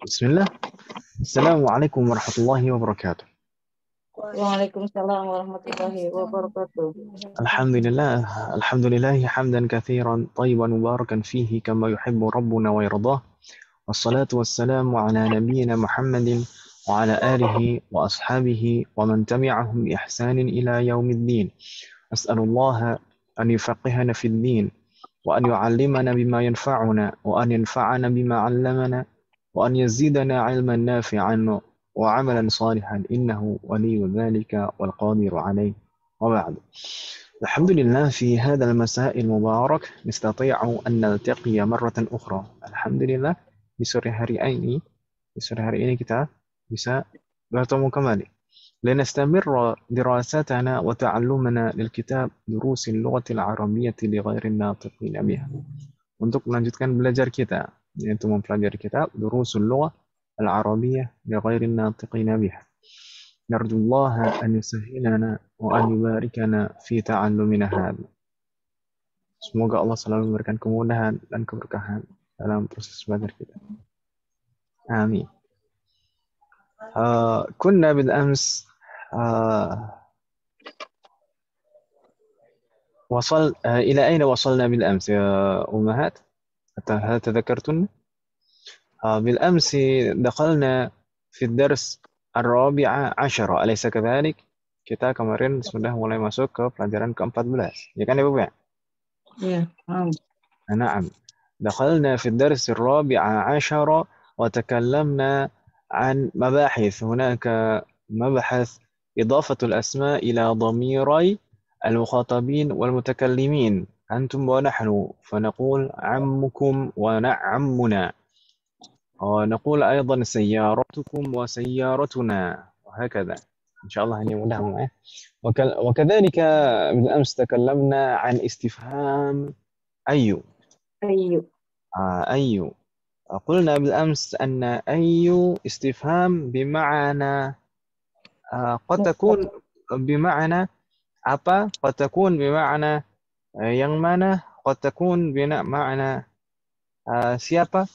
Bismillah. Assalamualaikum warahmatullahi wabarakatuh. Waalaikumsalam warahmatullahi wabarakatuh. Alhamdulillah, alhamdulillahi hamdan kathiran tayyiban mubarakan fihi kama yuhibbu rabbuna wa yardah. Wassalatu wassalamu ala nabiyyina Muhammadin wa ala alihi wa ashabihi wa man tabi'ahum bi ihsanin ila yaumiddin. As'alullaha an yufaqqihana fid din wa an yu'allimana bima yanfa'una wa an yanfa'ana bima 'allamana wa an yazidana 'ilman nafi'an wa 'amalan salihan innahu waliyyu dzalika wal qadiru 'alaihi wa ba'du. الحمد لله في هذا المساء المبارك نستطيع أن نلتقي مرة أخرى. الحمد لله di sore hari ini kita bisa bertemu kembali. لنستمر دراستنا وتعلمنا للكتاب دروس اللغة العربية لغير الناطقين بها. Untuk melanjutkan belajar kita, yaitu mempelajari kitab Durusul Lughah Al-Arabiyyah لغير الناطقين بها. نرجو الله أن يسهلنا وأن يباركنا في تعلمنا هذا. Semoga Allah selalu memberikan kemudahan dan keberkahan dalam proses belajar kita. Amin. كنا بالأمس إلى أين وصلنا بالأمس يا أمهات؟ هل تذكرتن؟ بالأمس دخلنا في الدرس الرابع عشر أليس كذلك؟ Kita kemarin sudah mulai masuk ke pelajaran ke-14. Ya kan ya, Bu? Ya, نعم. دخلنا في الدرس الرابع عشر وتكلمنا عن مباحث. هناك مبحث إضافة الأسماء إلى ضميري المخاطبين والمتكلمين أنتم ونحن، فنقول عمكم ونعمنا، ونقول أيضا سيارتكم وسيارتنا، وهكذا إن شاء الله أن يمنعهم. وكذلك بالأمس تكلمنا عن استفهام أي. أي. قلنا بالأمس أن أي استفهام بمعنى قد تكون بمعنى apa, قد تكون بمعنى yang mana, قد تكون بمعنى siapa,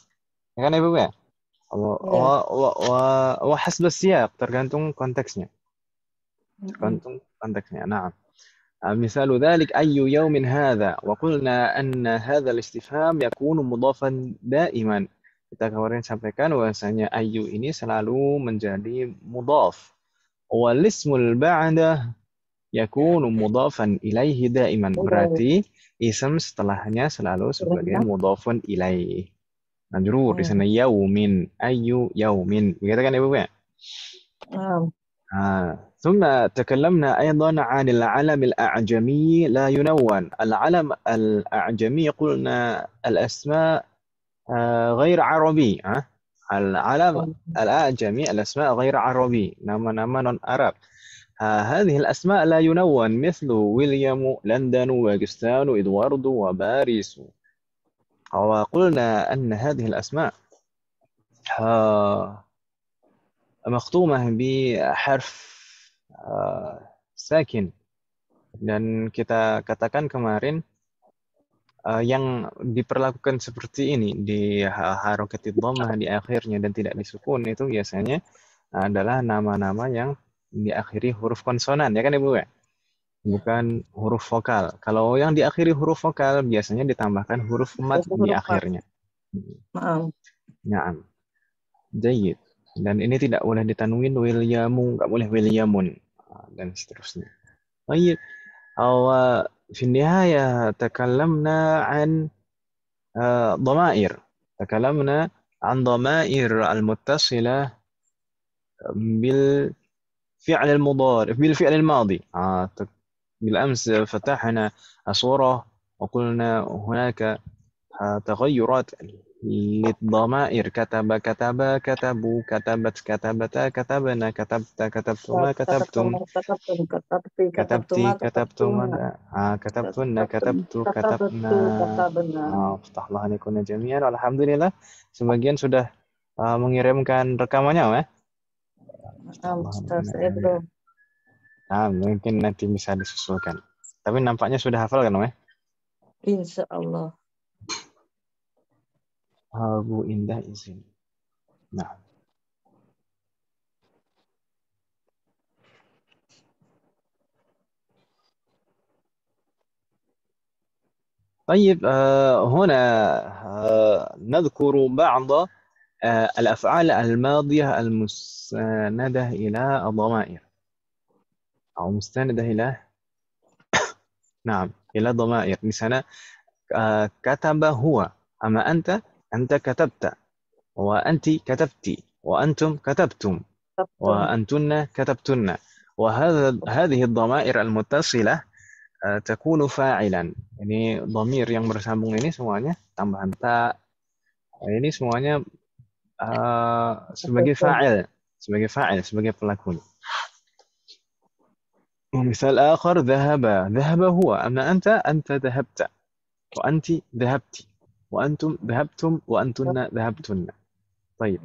kan Ibu ya? وحسب السياق, tergantung konteksnya. نعم. مثال ذلك أي يوم هذا، وقلنا أن هذا الاستفهام يكون مضافا دائما. Kita kemarin sampaikan bahwasanya ayu ini selalu menjadi mudhaf. Wal-ismul ba'dah yakunu mudhafan ilaihi daiman. Berarti ism setelahnya selalu sebagai mudhafun ilaih. Majrur di sana yaumin, ayu yaumin. Begitu kan Ibu ya? ثم تكلمنا أيضا عن العلم الأعجمي لا ينون. العلم الأعجمي قلنا الأسماء غير عربي. العلم الأعجمي الأسماء غير عربي، nama-nama non Arab. هذه الأسماء لا ينون، مثل ويليام، لندن، وأغسطين، إدوارد، وباريس. وقلنا أن هذه الأسماء مختومة بحرف sakin, dan kita katakan kemarin yang diperlakukan seperti ini di harokat dhammah di akhirnya dan tidak disukun itu biasanya adalah nama-nama yang diakhiri huruf konsonan, ya kan Ibu ya? Bukan huruf vokal. Kalau yang diakhiri huruf vokal biasanya ditambahkan huruf mat di akhirnya. Naam. Jayyid. Dan ini tidak boleh ditanwin Williamu, nggak boleh Williamun, dan seterusnya. Baik. في النهاية تكلمنا عن ضمائر. تكلمنا عن ضمائر المتصلة بالفعل المضارع، بالفعل الماضي. بالأمس فتحنا صورة وقلنا هناك تغيرات للضمائر. كتب، كتب، كتبوا، كتبت، كتبتا، كتبنا، كتبت، كتبتما، كتبتم، كتبتي، كتبتما، كتبتن، كتبت، كتبنا. فتح Allah alaikuna jami'an. Alhamdulillah sebagian sudah mengirimkan rekamannya ya. Mungkin nanti bisa disusulkan. Tapi nampaknya sudah hafal kan, ya? Insya Allah. Bu Indah izin. Nah, طيب هنا نذكر بعض الأفعال الماضية المستندة إلى الضمائر أو مستندة إلى نعم إلى ضمائر. Misalnya كتب هو، أما أنت كتبت، وأنت كتبتِ، وأنتم كتبتم، Betul. وأنتن كتبتن. هذه الضمائر المتصلة تكون فاعلا. Ini ضمير yang bersambung ini semuanya tambahan ta, ini semuanya sebagai Betul. fa'il, sebagai pelakunya. مثال آخر ذهب هو، أما أنت ذهبت، وأنت ذهبت، وأنتم ذهبتم، وأنتن ذهبتن. طيب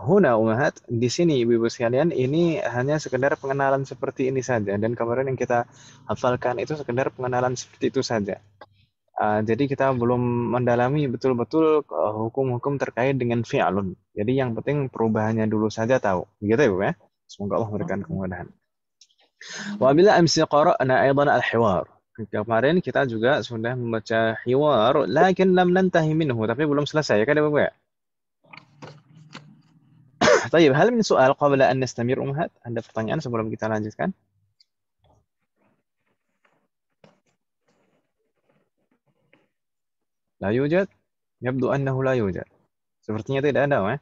huna umahat, di sini ibu-ibu sekalian, ini hanya sekedar pengenalan seperti ini saja, dan kemarin yang kita hafalkan itu sekedar pengenalan seperti itu saja. Jadi kita belum mendalami betul-betul hukum-hukum terkait dengan fi'lun. Jadi yang penting perubahannya dulu saja tahu. Begitu ya, Bu ya. Semoga Allah memberikan kemudahan. Wa bila amsi qara'na aidan al-hiwar. Kemarin kita juga sudah membaca hiwar, lakin lam nantahi minhu, tapi belum selesai ya kan ya, Bu ya? طيب هل من سؤال قبل أن نستمر أمهات؟ Ada pertanyaan sebelum kita lanjutkan? لا يوجد؟ يبدو أنه لا يوجد. Sepertinya tidak ada, ya?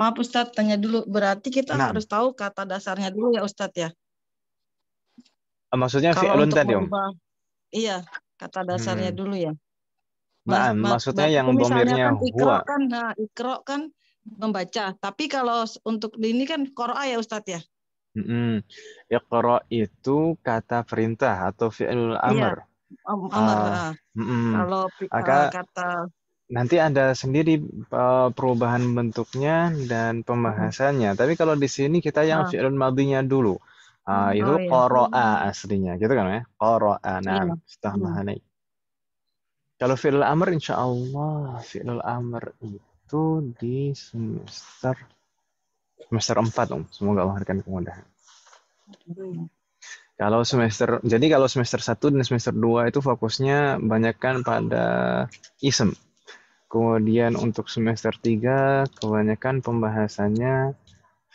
Maaf Ustadz, tanya dulu. Berarti kita Nah, harus tahu kata dasarnya dulu ya Ustadz ya. maksudnya Kalau fi'lun untuk tadi, Om. merubah, iya, kata dasarnya dulu ya. Nah, maksudnya Berarti yang misalnya domirnya kan huwa. ikro kan membaca. Tapi kalau untuk ini kan qira'a ya Ustadz ya. Iqra itu kata perintah atau fi'il Iya, amr. amar. Kalau Maka kata nanti ada sendiri perubahan bentuknya dan pembahasannya. Tapi kalau di sini kita yang ah, fi'il madinya dulu. Itu oh ya, qara'a aslinya, gitu kan ya? Qara'a, iya. na'am. Istambahanai. Kalau fi'il amr insyaallah fi'il amr itu di semester 4, Om. Semoga Allah berikan kemudahan. Kalau semester 1 dan semester 2 itu fokusnya banyakkan pada ism. Kemudian untuk semester 3 kebanyakan pembahasannya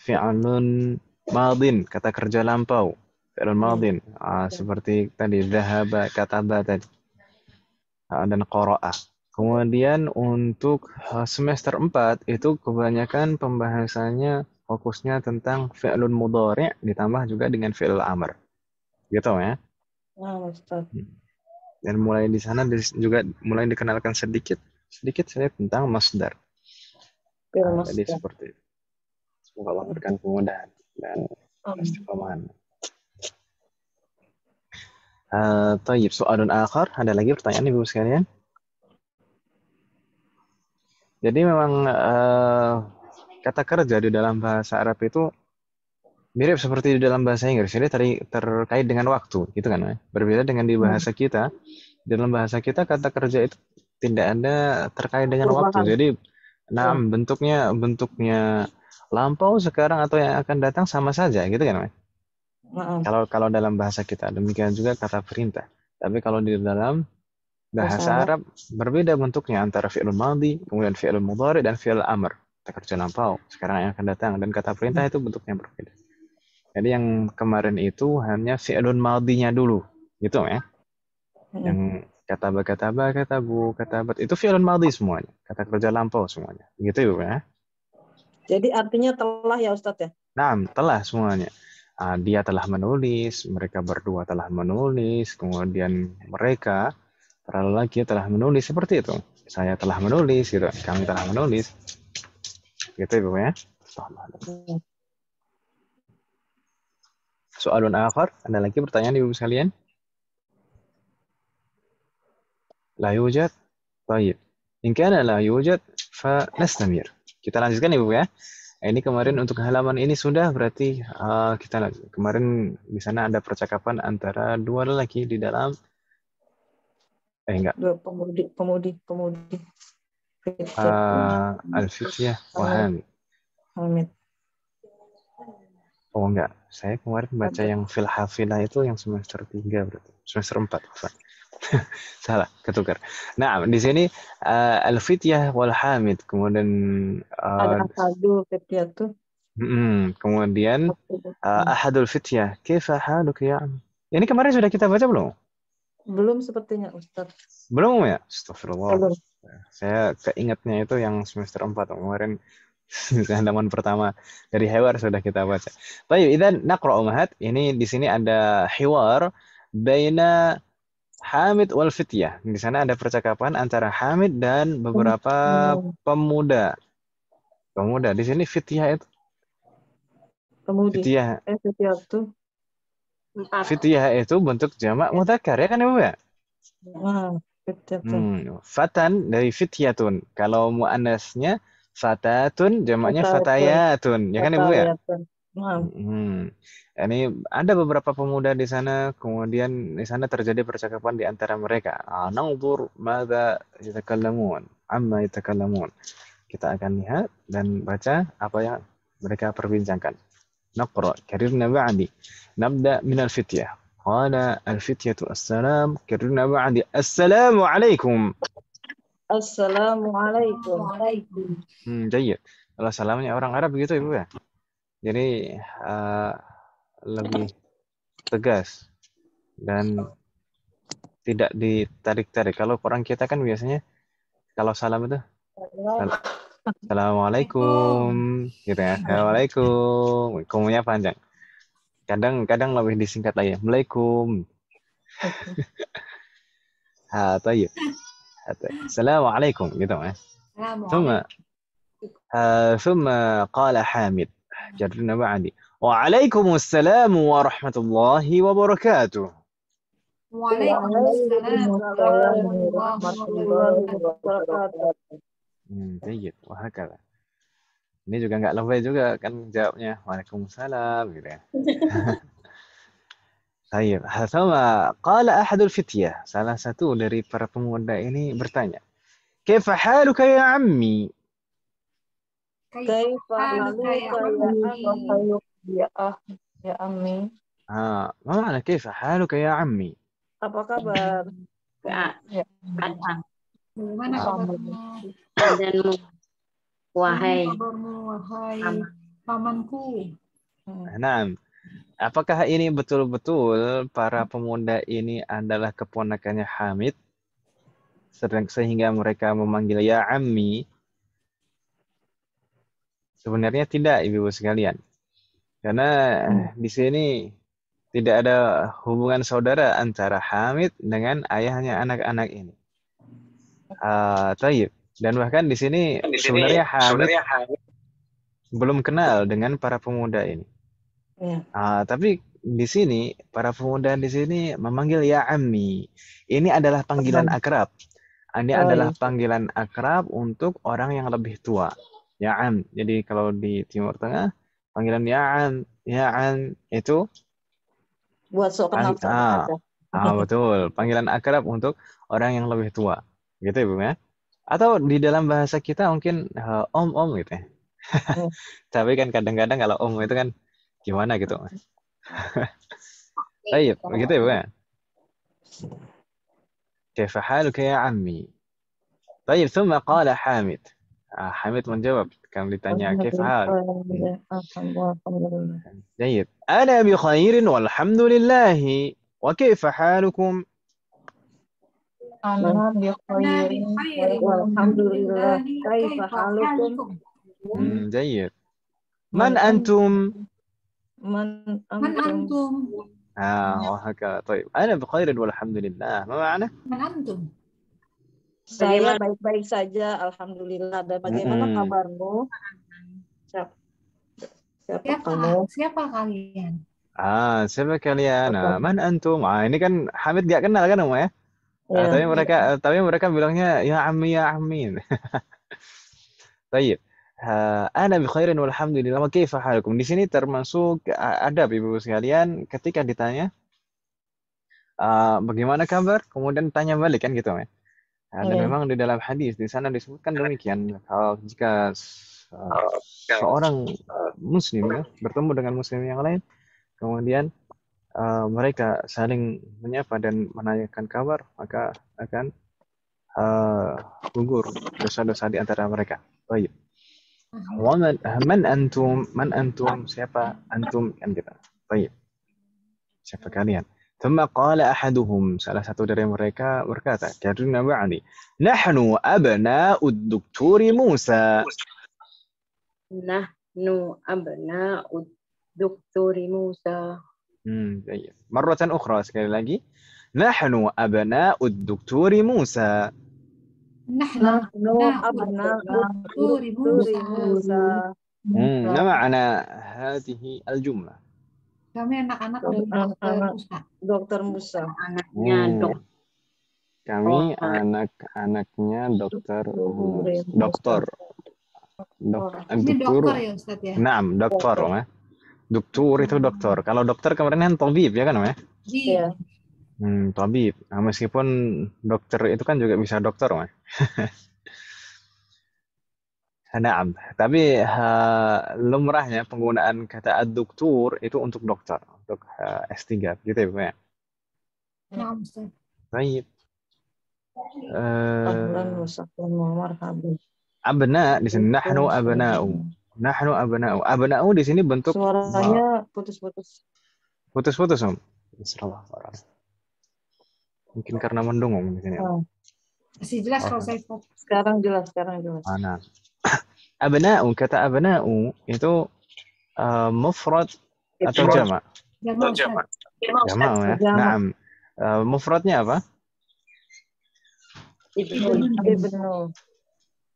fi'alun madin, kata kerja lampau. Fi'alun madin, seperti tadi dhahaba, kataba tadi. Dan qara'a. Kemudian untuk semester 4 itu kebanyakan pembahasannya fokusnya tentang fi'lun mudhari' ditambah juga dengan fi'il amr. Gitu ya. Ustaz. Dan mulai di sana juga mulai dikenalkan sedikit saya tentang masdar. Jadi seperti itu. Semoga Allah berikan kemudahan dan istiqomahan. Tayyib, soalun akhar, ada lagi pertanyaan Ibu sekalian? Jadi memang kata kerja di dalam bahasa Arab itu mirip seperti di dalam bahasa Inggris. Ini terkait dengan waktu, gitu kan? Berbeda dengan di bahasa kita. Dalam bahasa kita kata kerja itu tidak ada terkait dengan waktu. Perubahan. Jadi, bentuknya lampau sekarang atau yang akan datang sama saja, gitu kan? Kalau dalam bahasa kita, demikian juga kata perintah. Tapi kalau di dalam bahasa Arab berbeda bentuknya antara fi'il madhi, kemudian fi'il mudhari dan fi'il amr. Kata kerja lampau, sekarang yang akan datang, dan kata perintah itu bentuknya berbeda. Jadi yang kemarin itu hanya fi'ilun madhinya dulu, gitu ya. Yang katabu, katabat itu fi'ilun madhi semuanya, kata kerja lampau semuanya. Gitu ya. Jadi artinya telah ya Ustadz ya? Nah, telah semuanya. Dia telah menulis, mereka berdua telah menulis, kemudian mereka para lelaki telah menulis, seperti itu. Saya telah menulis, gitu. Kami telah menulis. Gitu Ibu ya. Soalun akhar, ada lagi pertanyaan Ibu sekalian? La yujad? Baik. In kana la yujad, fa nastamir. Kita lanjutkan Ibu ya. Ini kemarin untuk halaman ini sudah, berarti kita lanjut. Kemarin di sana ada percakapan antara dua lelaki di dalam enggak. Pemudi. Al-Fityah wa Hamid. Hamid. Hamid. Oh enggak, saya kemarin baca Apa? yang fil hafilah itu yang semester 3 berarti. Semester 4. Salah, ketukar. Nah, di sini Al-Fityah wal Hamid. Kemudian Ada Ahadu Fityah tuh. kemudian Ahadul Fityah. Kaifa haluka ya am? Ini kemarin sudah kita baca belum? Belum sepertinya Ustaz. Belum ya? Astagfirullah. Belum. Saya keingetnya itu yang semester 4 kemarin. Halaman pertama dari Hiwar sudah kita baca. Baik, idzan naqra ummahat. Ini di sini ada hiwar baina Hamid wal Fityah. Di sana ada percakapan antara Hamid dan beberapa pemuda. Pemuda. Di sini Fityah itu Pemudi. Fityah. Fityah tuh. Fityah itu bentuk jamak mudzakkar ya kan Ibu ya? Fityah tuh. Fatan dari fityatun. Kalau muannasnya fatatun, jamaknya fatayatun. Ya kan Ibu ya? Ini ada beberapa pemuda di sana, kemudian di sana terjadi percakapan di antara mereka. Nanzur madza yatakallamun, amma yatakallamun. Kita akan lihat dan baca apa yang mereka perbincangkan. Naqra, karirna ba'di. Nabda min al-fityah. Qala al-fityatu assalam, karirna ba'di. Assalamu alaikum. Assalamualaikum. Jayid. Kalau salamnya orang Arab begitu Ibu ya. Jadi lebih tegas dan tidak ditarik-tarik. Kalau orang kita kan biasanya kalau salam itu Assalamualaikum gitu ya. Assalamualaikum. Komunya panjang. Kadang lebih disingkat lagi. Waalaikum. Tayyib. Assalamualaikum gitu Mas. ثم قال حامد جرنا بعدي وعليكم السلام ورحمة الله وبركاته. Baik, wahakala. Ini juga nggak lebay juga kan jawabnya. Waalaikumsalam gitu ya. Baik, sama qala ahadul fityah. Salah satu dari para pemuda ini bertanya, "Kaifa haluka ya ammi?" Kaifa haluka ya ammi? Ma makna kaifa haluka ya ammi? Apa kabar? Bagaimana kabarmu? Keadaanmu, wahai pamanku. Nah, apakah ini betul-betul para pemuda ini adalah keponakannya Hamid? Sehingga mereka memanggil ya ammi? Sebenarnya tidak, Ibu sekalian. Karena di sini tidak ada hubungan saudara antara Hamid dengan ayahnya anak-anak ini. Tayyib. Dan bahkan di sini sebenarnya Hamid belum kenal dengan para pemuda ini. Tapi di sini para pemuda di sini memanggil ya ammi. Ini adalah panggilan akrab. Ini adalah panggilan akrab untuk orang yang lebih tua. Ya am. Jadi kalau di Timur Tengah panggilan ya am itu buat sok kenal aja. Betul. Panggilan akrab untuk orang yang lebih tua. Gitu Ibu ya. Atau di dalam bahasa kita mungkin om gitu ya. Tapi kan kadang-kadang kalau om itu kan gimana gitu. Baik, begitu ya Bu ya. Kaifa haluka ya ammi? Baik, thumma qala Hamid. Hamid menjawab kan ditanya kaifa hal. Baik. Ana bi khairin walhamdulillah. Wa kaifa halukum? Ana bi khairin walhamdulillah. Kaifa halukum? جيد. من أنتم؟ من أنتم؟ وهكذا. طيب أنا بخير والحمد لله. ما معنى؟ من أنتم؟ Saya baik-baik saja, alhamdulillah. Dan bagaimana kabarmu? Siapa kamu? Siapa kalian? Siapa kalian? Man antum? Ini kan Hamid gak kenal kan ya? Tapi mereka bilangnya ya ammi. Baik. Ana bi khairin walhamdulillah. Wa kaifa halukum? Di sini termasuk adab Ibu sekalian ketika ditanya bagaimana kabar, kemudian tanya balik kan gitu ya. Dan memang di dalam hadis di sana disebutkan demikian, kalau jika seorang muslim ya, bertemu dengan muslim yang lain, kemudian mereka saling menyapa dan menanyakan kabar, maka akan gugur dosa-dosa di antara mereka. Baik. Man antum, siapa antum kan kita. Baik. Siapa kalian? ثم قال أحدهم, salah satu dari mereka berkata, karena ba'di, nahnu abna'u ad-doktor Musa. Nahnu abna'u ad-doktor Musa. Baik. Marratan ukhra, sekali lagi. Nahnu abna'u ad-doktor Musa. نحن أبناء الدكتور موسى. ما معنى هذه الجملة؟ Kami anak-anak Dokter Musa. Anaknya Kami anak-anaknya dokter. Dokter ya Ustaz ya? Naam, dokter ya. Dokter itu dokter. Kalau dokter kemarin kan tabib ya kan, ya? Iya. Tabib. Nah, meskipun dokter itu kan juga bisa dokter, ya. Naam, tapi lumrahnya penggunaan kata ad-doktor itu untuk dokter, untuk S3 gitu ya, Bu ya. Nah, Ustaz. Baik. Marhaban. Abna di sini nahnu abna'u. Nahnu abna'u. Abna'u di sini bentuk suaranya putus-putus. Putus-putus, Om. Mungkin karena mendungung di sini. Masih jelas kalau saya Sekarang jelas. Mana? Abna'u, kata abna'u itu mufrad atau jama'? Jama'. Jama' ya. Naam. Mufradnya apa?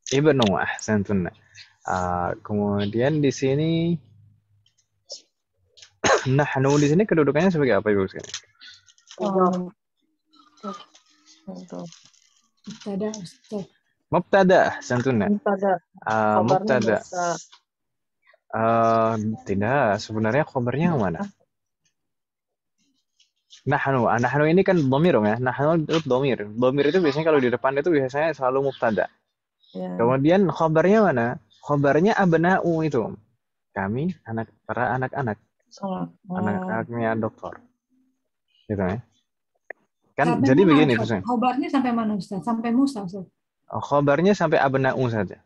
Ibnu, ahsantun. Kemudian di sini nahnu di sini kedudukannya sebagai apa, Ibu sekalian? Mubtada, Ustaz. Mubtada, ahsantun. Mubtada. Tidak, sebenarnya khabarnya mana? Nahnu ini kan dhamir ya. Nahnu itu dhamir. Dhamir itu biasanya kalau di depan itu biasanya selalu mubtada. Ya. Kemudian khabarnya mana? Khabarnya abna'u itu. Kami para anak-anak. Anak-anaknya dokter. Gitu ya. Kan Sampai jadi mana, begini Ustaz? Khabarnya sampai mana, Ustaz? Sampai Musa, Ustaz? Khabarnya sampai abna'u saja.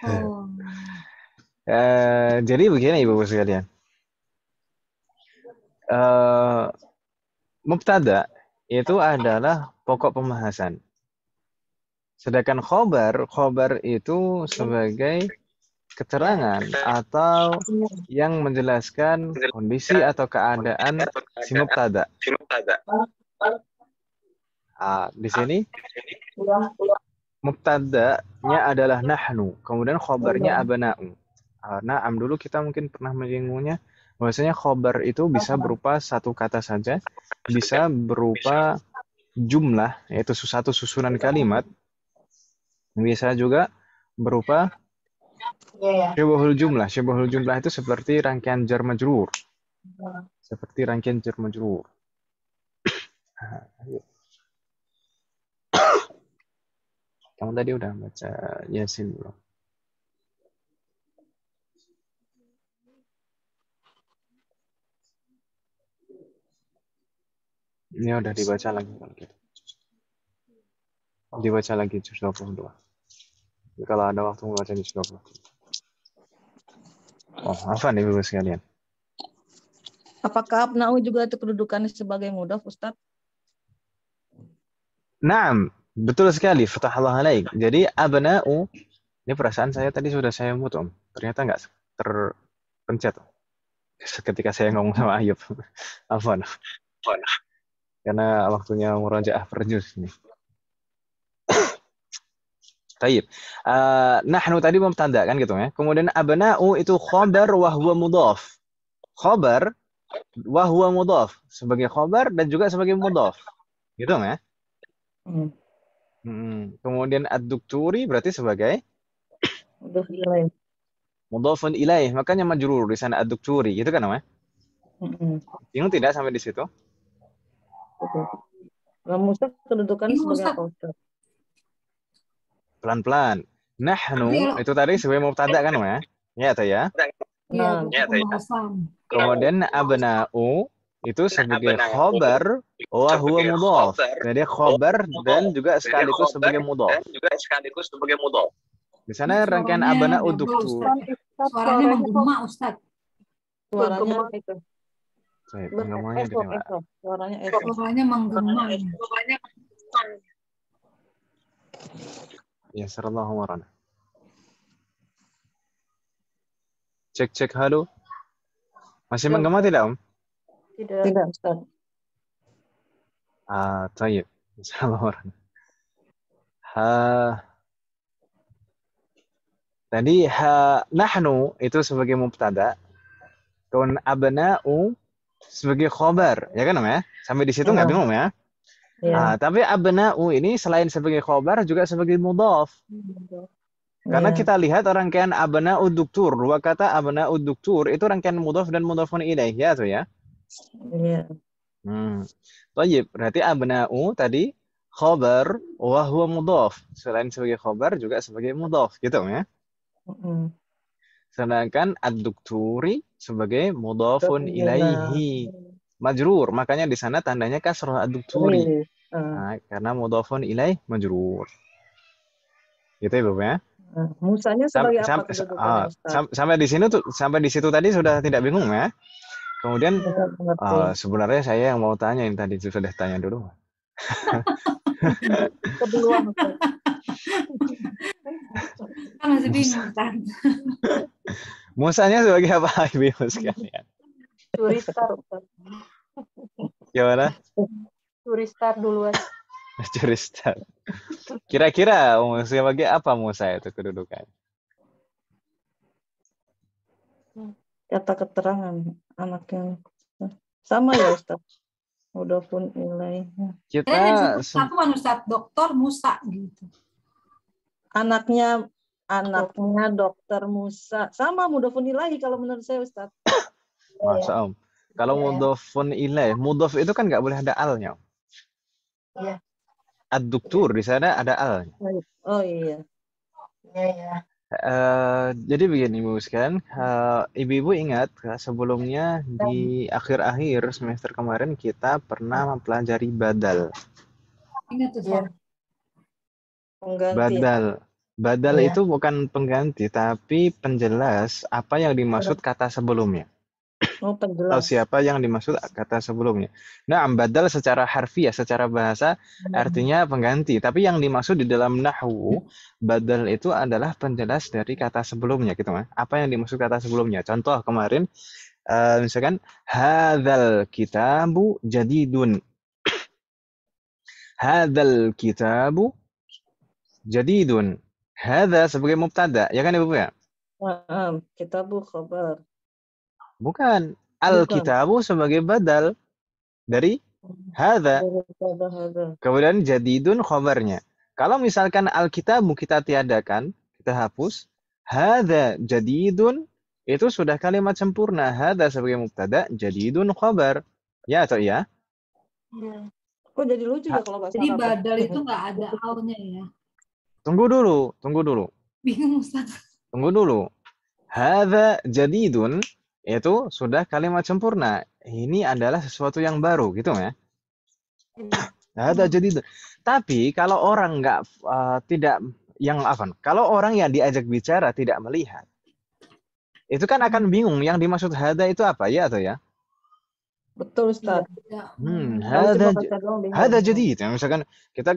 Oh. Jadi begini Ibu sekalian. Mubtada itu adalah pokok pembahasan. Sedangkan khobar itu sebagai keterangan atau yang menjelaskan kondisi atau keadaan si mubtada. Di sini mubtadanya adalah nahnu, kemudian khobarnya abna'u. Na'am, dulu kita mungkin pernah menyinggungnya. Bahwasanya khobar itu bisa berupa satu kata saja, bisa berupa jumlah, yaitu satu susunan kalimat, bisa juga berupa syibhul jumlah. Syibhul jumlah itu seperti rangkaian jar majrur. Kamu tadi udah baca Yasin belum? Ini udah dibaca lagi kalau gitu. Dibaca lagi juz 22. Kalau ada waktu membaca juz 20. Apa nih Ibu sekalian? Apakah abna'u juga itu kedudukannya sebagai mudhaf, Ustaz? Naam, betul sekali. Fatahallah alaik. Jadi abna'u, ini perasaan saya tadi sudah saya mutum. Ternyata nggak terpencet. Ketika saya ngomong sama Ayub. Apa? Karena waktunya murajaah per juz nih. Taib. Nahnu tadi mubtada kan gitu ya. Kemudian abna'u itu khabar wa huwa mudhaf. Khabar wa huwa mudhaf, sebagai khabar dan juga sebagai mudhaf. Gitu ya? Kemudian ad-dukturi berarti sebagai mudhafun ilaih. Makanya majrur di sana ad-dukturi, gitu kan namanya? Bingung tidak sampai di situ? Musa kedudukan sebagai apa, Ustaz? pelan-pelan. Tapi Nahnu kalau itu tadi sebagai mubtada kan ya? Ya atau ya? ya Nah, bukan pembahasan. Kemudian abna'u itu sebagai khobar wa huwa mudhaf. Jadi khobar dan juga sekaligus sebagai mudhaf. Di sana rangkaian Suaranya abna'u double, duktur. Ustaz. Suaranya menggema, Ustaz. suaranya itu. Baik, penggamannya di mana? Eso. Suaranya eso. Suaranya menggema. Ya, sallallahu warana. Cek halo. Masih Ya, menggema tidak, Om? Tidak, Ustaz. Tayyib. Sallallahu warana. Tadi nahnu itu sebagai mubtada, kemudian abna'u sebagai khobar, ya kan Om ya? Sampai di situ nggak bingung ya? Ya. Tapi abna'u ini selain sebagai khobar juga sebagai mudhaf. Karena Ya. kita lihat rangkaian abna'u duktur, dua kata abna'u duktur itu rangkaian mudhaf dan mudhafun ilaih ya tuh ya. Iya. Tayyib, berarti abna'u tadi khobar wa huwa mudhaf. Selain sebagai khobar juga sebagai mudhaf gitu ya. Sedangkan ad-dukturi sebagai mudhafun ilaihi majrur, makanya di sana tandanya kasrah ad-dukturi. Karena mudhafun ilaih majrur. Gitu ya, Bapak ya. Musanya sebagai apa kedudukannya, Ustaz? Sampai di situ tadi sudah tidak bingung ya. Kemudian sebenarnya saya yang mau tanya ini tadi sudah tanya dulu. Kedua, Ustaz. Kan masih bingung, Ustaz. Musanya sebagai apa, Ibu sekalian? Turistar, Ustaz. Gimana? Turistar duluan. Turistar. Kira-kira sebagai apa Musa itu kedudukan? Kata keterangan anaknya. Sama ya, Ustaz. Mudhafun ilaih. Kita satu kan Ustaz, Dokter Musa gitu. Anaknya Dokter Musa. Sama mudhafun ilaih kalau menurut saya, Ustaz. Masa Om. Kalau mudhafun ilaih, mudhaf itu kan nggak boleh ada al-nya. Iya. Ad-duktur di sana ada al-nya. Oh iya. Iya. Jadi begini Ibu sekalian, Ibu-ibu ingat sebelumnya di akhir-akhir semester kemarin kita pernah mempelajari badal. Ingat tuh, Ustaz. Pengganti. Badal itu bukan pengganti, tapi penjelas apa yang dimaksud kata sebelumnya. Oh, penjelas. Atau siapa yang dimaksud kata sebelumnya. Nah, badal secara harfiah, secara bahasa artinya pengganti. Tapi yang dimaksud di dalam nahwu, badal itu adalah penjelas dari kata sebelumnya, gitu kan? Apa yang dimaksud kata sebelumnya? Contoh kemarin, misalkan hadzal kitabu jadidun. Hadzal kitabu jadidun. Hadza sebagai mubtada, ya kan Ibu ya? Kitabu khabar. Bukan. Al-kitabu sebagai badal dari hadza. Kemudian jadidun khabarnya. Kalau misalkan al-kitabu kita tiadakan, kita hapus, hadza jadidun itu sudah kalimat sempurna. Hadza sebagai mubtada, jadidun khabar. Ya atau iya? Iya. Kok jadi lucu ya kalau bahasa Jadi Arab? badal itu nggak ada al-nya ya. Tunggu dulu. Bingung, Ustaz. Tunggu dulu. Hadza jadidun itu sudah kalimat sempurna. Ini adalah sesuatu yang baru, gitu ya. Hadza jadidun. Tapi kalau orang kalau orang yang diajak bicara tidak melihat, itu kan akan bingung yang dimaksud hadza itu apa, ya atau ya? Betul, Ustaz. Hadza jadid. Ya,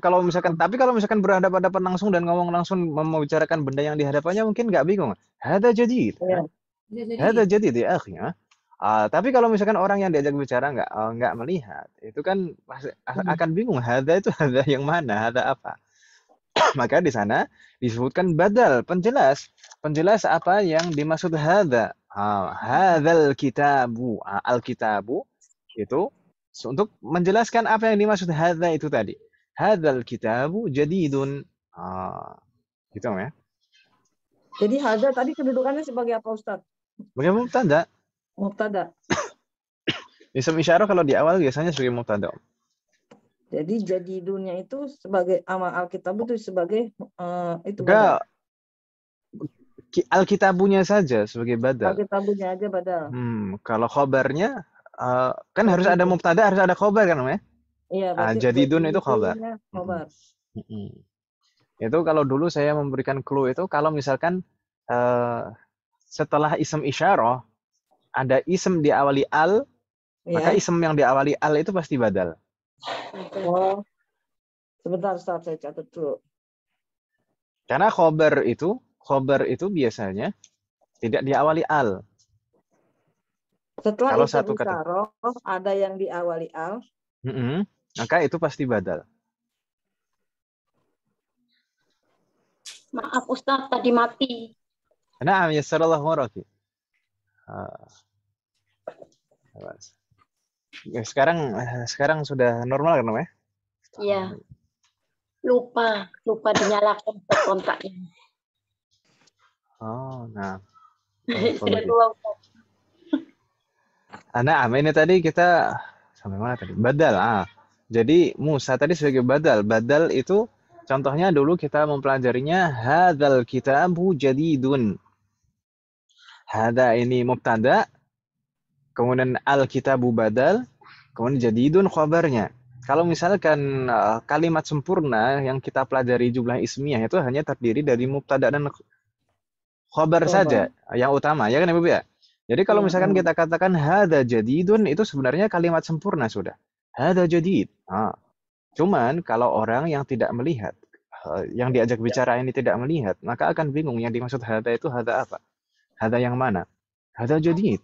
kalau misalkan berhadapan langsung dan ngomong langsung membicarakan benda yang di hadapannya mungkin nggak bingung. Hadza jadid. Hadza jadid ya akhi. Tapi kalau misalkan orang yang diajak bicara nggak melihat, itu kan akan bingung. Hadza itu hadza yang mana? Hadza apa? Maka di sana disebutkan badal, penjelas apa yang dimaksud hadza. Hadzal kitabu. Al-kitabu itu untuk menjelaskan apa yang dimaksud hadza itu tadi. Hadzal kitabu jadidun. Gitu ya. Jadi hadza tadi kedudukannya sebagai apa, Ustaz? Sebagai mubtada. Mubtada. Ism isyarah kalau di awal biasanya sebagai mubtada. Jadi dunia itu sebagai amal Alkitab itu sebagai itu Enggak, badal. Alkitabunya saja sebagai badal. Alkitabnya aja badal. Kalau khobarnya kan harus Jadi ada mubtada, harus ada khobar kan, ya? iya berarti Jadidun itu khobar. jadinya khobar. Itu kalau dulu saya memberikan clue itu kalau misalkan setelah ism isyarah ada ism diawali al, maka Ya. ism yang diawali al itu pasti badal. Oh. Sebentar Ustaz, saya catat dulu. Karena khobar itu biasanya tidak diawali al. Setelah Kalau ism satu kata, isyarah ada yang diawali al. maka itu pasti badal. Maaf Ustaz, tadi mati. Na'am, yassarallahu waraki. Sekarang sudah normal kan, ya? Iya. Lupa dinyalakan kontaknya. Oh, nah. Sudah tua Ustaz. Nah, ini tadi kita sampai mana tadi? Badal. Jadi Musa tadi sebagai badal. Badal itu contohnya dulu kita mempelajarinya hadzal kitabu jadidun. Hada ini mubtada, kemudian al-kitabu badal, kemudian jadidun khabarnya. Kalau misalkan kalimat sempurna yang kita pelajari jumlah ismiyah itu hanya terdiri dari mubtada dan khabar saja yang utama, ya kan Ibu ya? Jadi kalau misalkan kita katakan hada jadidun itu sebenarnya kalimat sempurna sudah. Hada jadid. Cuman kalau orang yang tidak melihat, yang diajak bicara ini tidak melihat, maka akan bingung yang dimaksud hada itu hada apa? Hada yang mana? Hada jadid.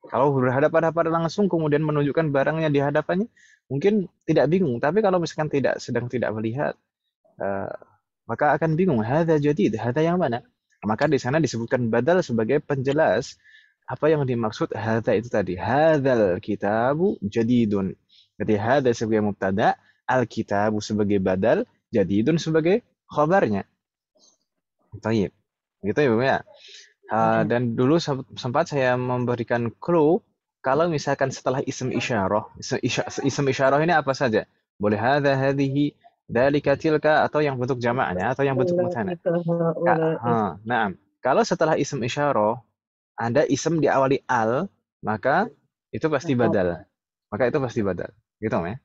Kalau berhadapan-hadapan langsung kemudian menunjukkan barangnya di hadapannya, mungkin tidak bingung. Tapi kalau misalkan sedang tidak melihat, maka akan bingung. Hada jadid. Hada yang mana? Maka di sana disebutkan badal sebagai penjelas apa yang dimaksud hada itu tadi. Hadzal kitabu jadidun. Jadi hada sebagai mubtada, al-kitabu sebagai badal, jadidun sebagai khabarnya. Baik. Gitu ya, Bu ya. Dan dulu sempat saya memberikan clue kalau misalkan setelah ism isyarah. Ism isyarah ini apa saja? Boleh hada, hadhihi, dzalika, tilka, atau yang bentuk jamaknya atau yang bentuk mutsanna. Nah, kalau setelah ism isyarah ada ism diawali al, maka itu pasti badal. Gitu ya.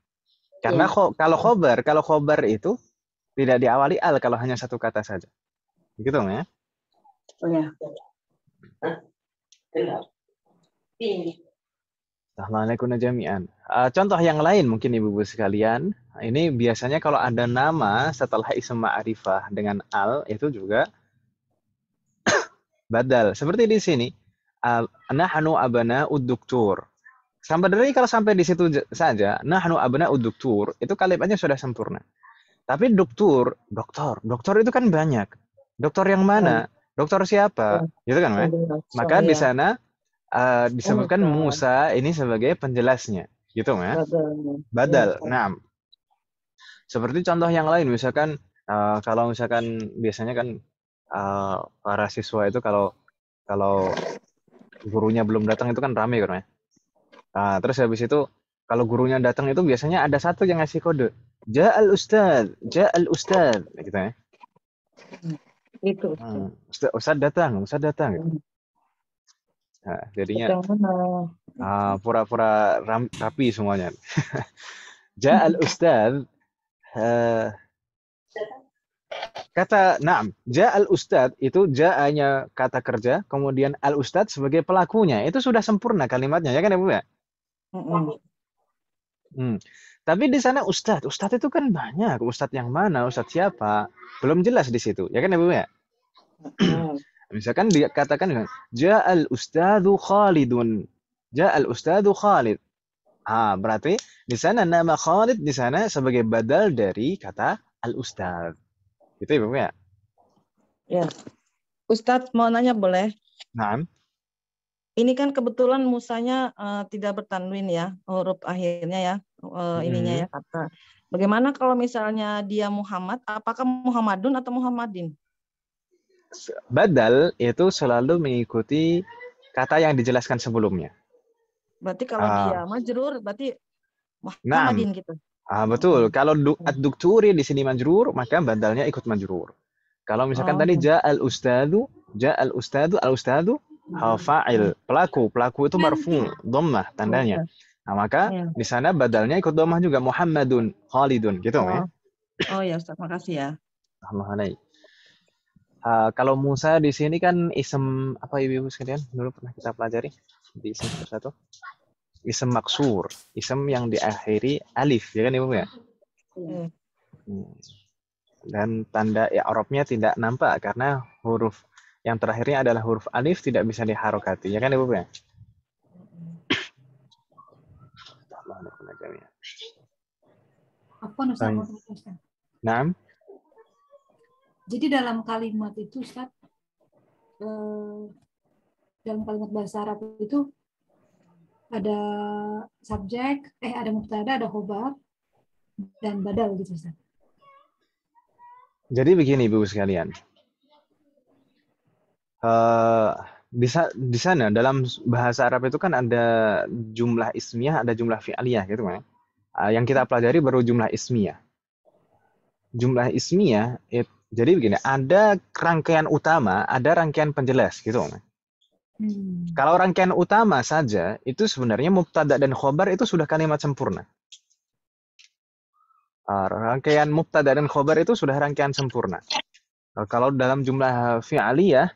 Karena kalau khobar itu tidak diawali al kalau hanya satu kata saja. Gitu ya. Ya. Assalamualaikum jami'an. Contoh yang lain mungkin Ibu-ibu sekalian, ini biasanya kalau ada nama setelah ism ma'rifah dengan al itu juga badal. Seperti di sini. Nahnu abna'ud doktor. Sampai dari kalau sampai di situ saja, nahnu abna'ud doktor, itu kalimatnya sudah sempurna. Tapi doktor itu kan banyak. Dokter yang mana? Dokter siapa? Gitu kan, Mas? Maka di sana disebutkan Musa ini sebagai penjelasnya. Gitu, Mas? Badal. Nah, seperti contoh yang lain, misalkan kalau misalkan biasanya kan para siswa itu kalau gurunya belum datang itu kan rame kan ya. Terus habis itu kalau gurunya datang itu biasanya ada satu yang ngasih kode. Ja'al ustaz gitu ya. Itu. Ustaz datang. Nah, jadinya pura-pura rapi semuanya. Ja'al ustaz kata na'am, ja'al ustad itu ja'anya kata kerja, kemudian al ustad sebagai pelakunya. Itu sudah sempurna kalimatnya, ya kan ya Bu ya? Tapi di sana ustad itu kan banyak. Ustad yang mana, ustad siapa? Belum jelas di situ, ya kan ya Bu ya? Misalkan dia katakan ja'al ustadu Khalidun. Ja'al ustadu Khalid. Berarti di sana nama Khalid di sana sebagai badal dari kata al ustad. Gitu ya, Bu ya? Ya. Ustadz mau nanya boleh? Naam. Ini kan kebetulan Musanya tidak bertanwin ya, huruf akhirnya ya, ininya ya kata. Bagaimana kalau misalnya dia Muhammad, apakah Muhammadun atau Muhammadin? Badal itu selalu mengikuti kata yang dijelaskan sebelumnya. Berarti kalau dia majrur berarti Muhammadin gitu. Betul. Kalau ad-dukturi di sini majrur, maka badalnya ikut majrur. Kalau misalkan tadi al ustadu, al-ustadu fa'il, pelaku itu marfu, dhammah tandanya. Nah, maka di sana badalnya ikut dhammah juga, Muhammadun, Khalidun, gitu ya. Oh ya Ustaz, makasih ya. Alhamdulillah. Kalau Musa di sini kan isem apa ibu-ibu sekalian? Dulu pernah kita pelajari di isem satu. Isem maksur, isem yang diakhiri alif, ya kan ibu ya? Dan tanda i'rabnya tidak nampak karena huruf yang terakhirnya adalah huruf alif, tidak bisa diharokati, ya kan ibu ya? Apa Ustaz? Naam. Jadi dalam kalimat itu Ustaz, dalam kalimat bahasa Arab itu ada subjek, ada mubtada, ada khobar, dan badal gitu Ustaz. Jadi begini ibu sekalian, di sana dalam bahasa Arab itu kan ada jumlah ismiyah, ada jumlah fi'aliyah gitu kan. Yang kita pelajari baru jumlah ismiyah. Jumlah ismiyah jadi begini, ada rangkaian utama, ada rangkaian penjelas gitu kan. Kalau rangkaian utama saja itu sebenarnya mubtada dan khobar itu sudah kalimat sempurna. Rangkaian mubtada dan khobar itu sudah rangkaian sempurna. Kalau dalam jumlah fi'aliyah,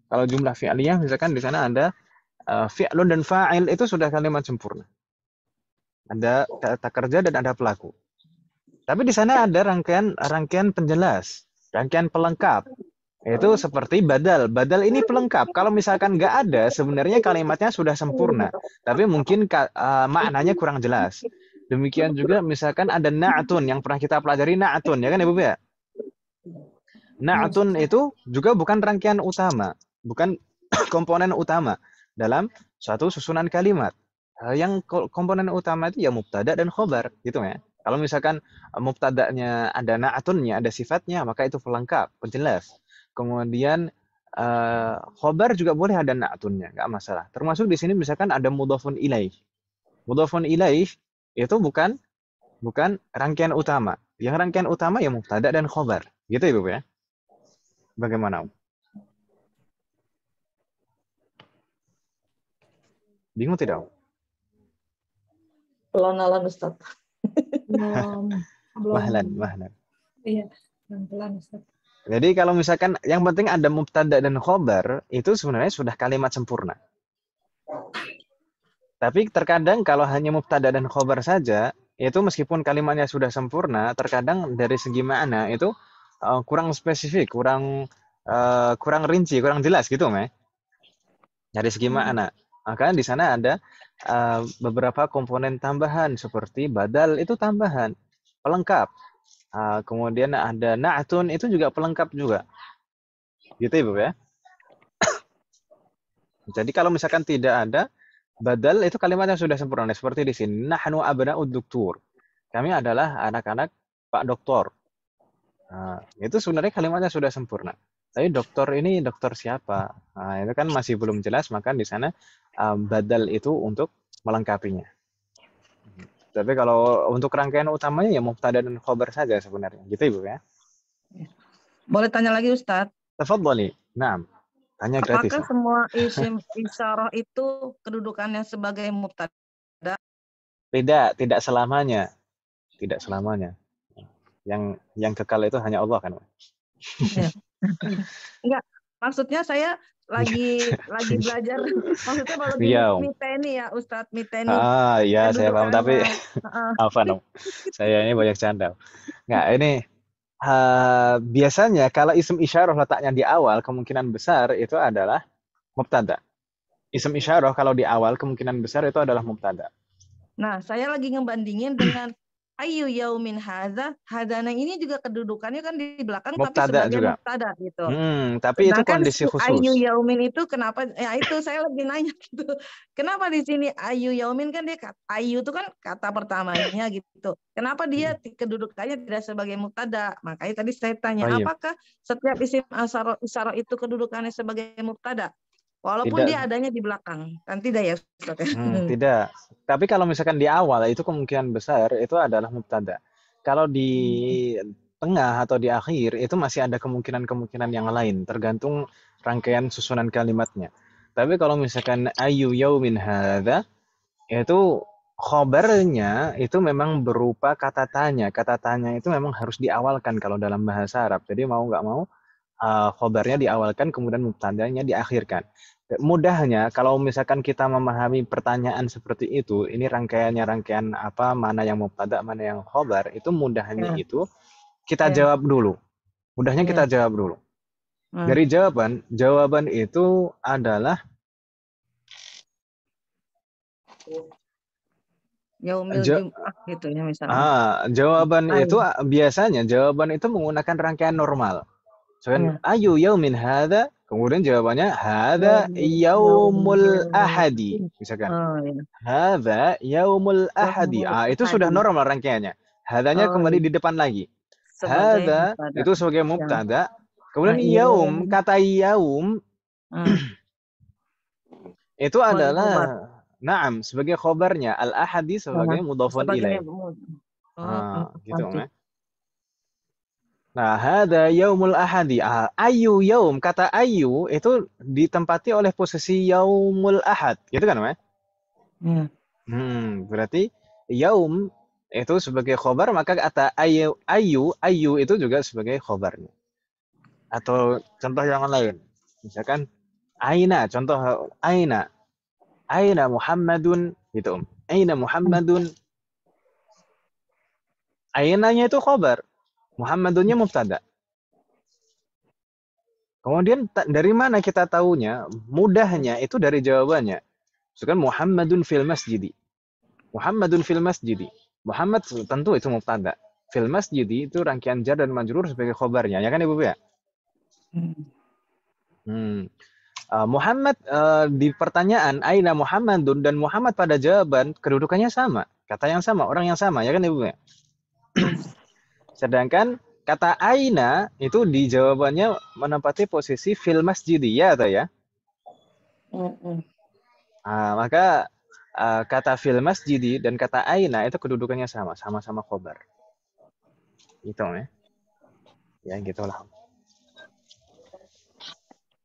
kalau jumlah fi'aliyah misalkan di sana ada fi'lun dan fa'il itu sudah kalimat sempurna. Ada kata kerja dan ada pelaku. Tapi di sana ada rangkaian penjelas, rangkaian pelengkap. Itu seperti badal. Badal ini pelengkap. Kalau misalkan nggak ada, sebenarnya kalimatnya sudah sempurna. Tapi mungkin maknanya kurang jelas. Demikian juga misalkan ada na'atun yang pernah kita pelajari, na'atun, ya kan Ibu ya? Na'atun itu juga bukan rangkaian utama, bukan komponen utama dalam suatu susunan kalimat. Yang komponen utama itu ya mubtada dan khobar, gitu ya. Kalau misalkan mubtadanya ada na'atunnya, ada sifatnya, maka itu pelengkap, penjelas. Kemudian khobar juga boleh ada na'atunnya, nggak masalah. Termasuk di sini misalkan ada mudhafun ilaih. Mudhafun ilaih itu bukan rangkaian utama. Yang rangkaian utama ya mubtada dan khobar. Gitu Ibu ya. Bagaimana? Bingung tidak? Pelan-pelan Ustaz. Belum. Mahlan. Iya, pelan-pelan Ustaz. Jadi kalau misalkan yang penting ada mubtada dan khobar, itu sebenarnya sudah kalimat sempurna. Tapi terkadang kalau hanya mubtada dan khobar saja, itu meskipun kalimatnya sudah sempurna, terkadang dari segi makna itu kurang spesifik, kurang rinci, kurang jelas gitu, Meh. Dari segi makna. Maka di sana ada beberapa komponen tambahan seperti badal itu tambahan, pelengkap. Kemudian ada na'atun itu juga pelengkap juga. Gitu Ibu ya. Jadi kalau misalkan tidak ada badal itu kalimatnya sudah sempurna. Seperti di sini, nahnu abna'ud doktor. Kami adalah anak-anak Pak Doktor. Itu sebenarnya kalimatnya sudah sempurna. Tapi dokter ini dokter siapa? Itu kan masih belum jelas, maka di sana badal itu untuk melengkapinya. Tapi kalau untuk rangkaian utamanya ya mubtada dan khobar saja sebenarnya. Gitu Ibu ya. Boleh tanya lagi Ustadz? Tafadhali. Naam. Tanya gratis. Apakah semua isim isyarah itu kedudukannya sebagai mubtada? Tidak selamanya. Tidak selamanya. Yang kekal itu hanya Allah kan. Ya. Enggak, maksudnya saya lagi belajar, maksudnya baru miteni ya Ustadz, miteni. Iya saya paham, tapi apa dong? Saya ini banyak canda. Nggak, ini biasanya kalau isim isyarah letaknya di awal, kemungkinan besar itu adalah mubtada. Isim isyarah kalau di awal, kemungkinan besar itu adalah mubtada. Nah, saya lagi ngebandingin dengan ayu yaumin hadza, hadzana ini juga kedudukannya kan di belakang mubtada tapi sebagai juga. mubtada gitu. Tapi itu kondisi khusus. Ayu yaumin itu kenapa? Ya itu saya lagi nanya gitu. Kenapa di sini ayu yaumin kan dia ayu itu kan kata pertamanya gitu. Kenapa dia kedudukannya tidak sebagai mubtada? Makanya tadi saya tanya, apakah setiap isim isyarah itu kedudukannya sebagai mubtada? Walaupun Tidak, dia adanya di belakang. Kan tidak ya Ustaz ya? tidak. Tapi kalau misalkan di awal itu kemungkinan besar itu adalah mubtada. Kalau di tengah atau di akhir itu masih ada kemungkinan-kemungkinan yang lain, tergantung rangkaian susunan kalimatnya. Tapi kalau misalkan ayu yaumin hadza itu khobarnya itu memang berupa kata tanya. Kata tanya itu memang harus diawalkan kalau dalam bahasa Arab. Jadi mau nggak mau khobarnya diawalkan kemudian mubtadanya diakhirkan. Mudahnya kalau misalkan kita memahami pertanyaan seperti itu, ini rangkaiannya rangkaian apa, mana yang mubtada, mana yang khobar, itu mudahnya Ya, itu kita ya, jawab dulu. Mudahnya kita ya. jawab dulu. Nah, Dari jawaban itu adalah yaumil ja- Jum'ah gitu ya misalnya. jawaban Ayo. itu biasanya jawaban itu menggunakan rangkaian normal. Misalkan Ya. ayu yaumin hadza, kemudian jawabannya hadza Yaumil yaumul ahadi. yaumil. Misalkan Oh ya. hadza yaumul ahadi. Yaumul Itu sudah ahadi. normal rangkaiannya. Hadanya Oh kembali ya. di depan lagi. Sebagai Hadza mubtada. itu sebagai Ya. mubtada. Kemudian yaum, Yaum. kata yaum Ah, itu sebagai khobar. adalah na'am sebagai khobarnya, al-ahadi Nah, sebagai mudhafun sebagai ilaih. oh, Gitu nanti. kan. Nah, hadza yaumul ahadi. Ayu yaum, kata ayu itu ditempati oleh posisi yaumul ahad. Gitu kan, Mas? Ya. Berarti yaum itu sebagai khobar, maka kata ayu itu juga sebagai khobarnya. Atau contoh yang lain. Misalkan aina, contoh aina Muhammadun gitu. Aina Muhammadun. Ainanya itu khobar, Muhammadunnya mubtada. Kemudian dari mana kita tahunya? Mudahnya itu dari jawabannya. Misalkan Muhammadun fil masjidi. Muhammadun fil masjidi. Muhammad tentu itu mubtada. Fil masjidi itu rangkaian jar dan majrur sebagai khobarnya. Ya kan Ibu ya? Muhammad di pertanyaan aina Muhammadun dan Muhammad pada jawaban kedudukannya sama. Kata yang sama, orang yang sama. Ya kan Ibu ya? Sedangkan kata aina itu di jawabannya menempati posisi fil masjidi. Ya atau ya? Maka kata fil masjidi dan kata aina itu kedudukannya sama, sama-sama khobar. Gitu ya. Ya gitulah.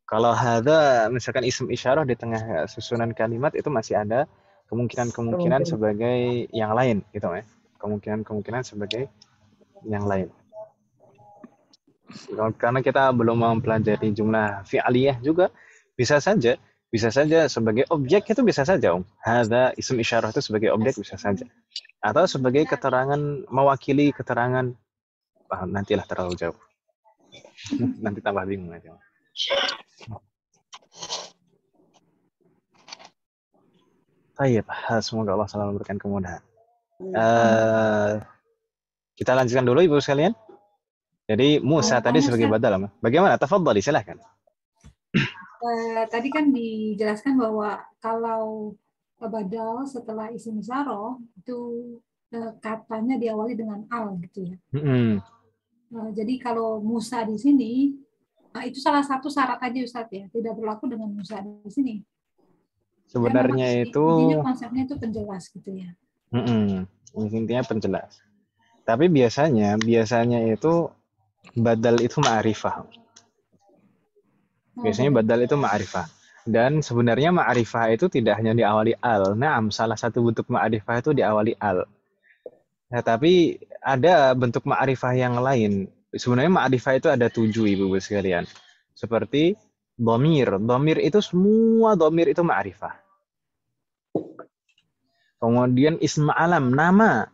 Kalau hadza misalkan isim isyarah di tengah susunan kalimat itu masih ada kemungkinan sebagai yang lain gitu ya. Kemungkinan sebagai yang lain. Karena kita belum mempelajari jumlah fi'aliyah juga bisa saja sebagai objek itu bisa saja hadza isim isyarah itu sebagai objek bisa saja. Atau sebagai keterangan mewakili keterangan nantilah terlalu jauh. Nanti tambah bingung aja. Baik, semoga Allah selalu memberikan kemudahan. Kita lanjutkan dulu Ibu sekalian. Jadi Musa tadi sebagai badal. Bagaimana? Tafadhali, silakan. Tadi kan dijelaskan bahwa kalau badal setelah isim isyarah itu katanya diawali dengan al gitu ya. Jadi kalau Musa di sini itu salah satu syarat aja Ustadz ya, tidak berlaku dengan Musa di sini. Sebenarnya itu intinya konsepnya itu penjelas gitu ya. Intinya penjelas. Tapi biasanya itu badal itu ma'rifah. Biasanya badal itu ma'rifah. Dan sebenarnya ma'rifah itu tidak hanya diawali al. Naam, salah satu bentuk ma'rifah itu diawali al. Nah, tapi ada bentuk ma'rifah yang lain. Sebenarnya ma'rifah itu ada 7 Ibu sekalian. Seperti dhamir. Dhamir itu semua dhamir itu ma'rifah. Kemudian ism alam, nama.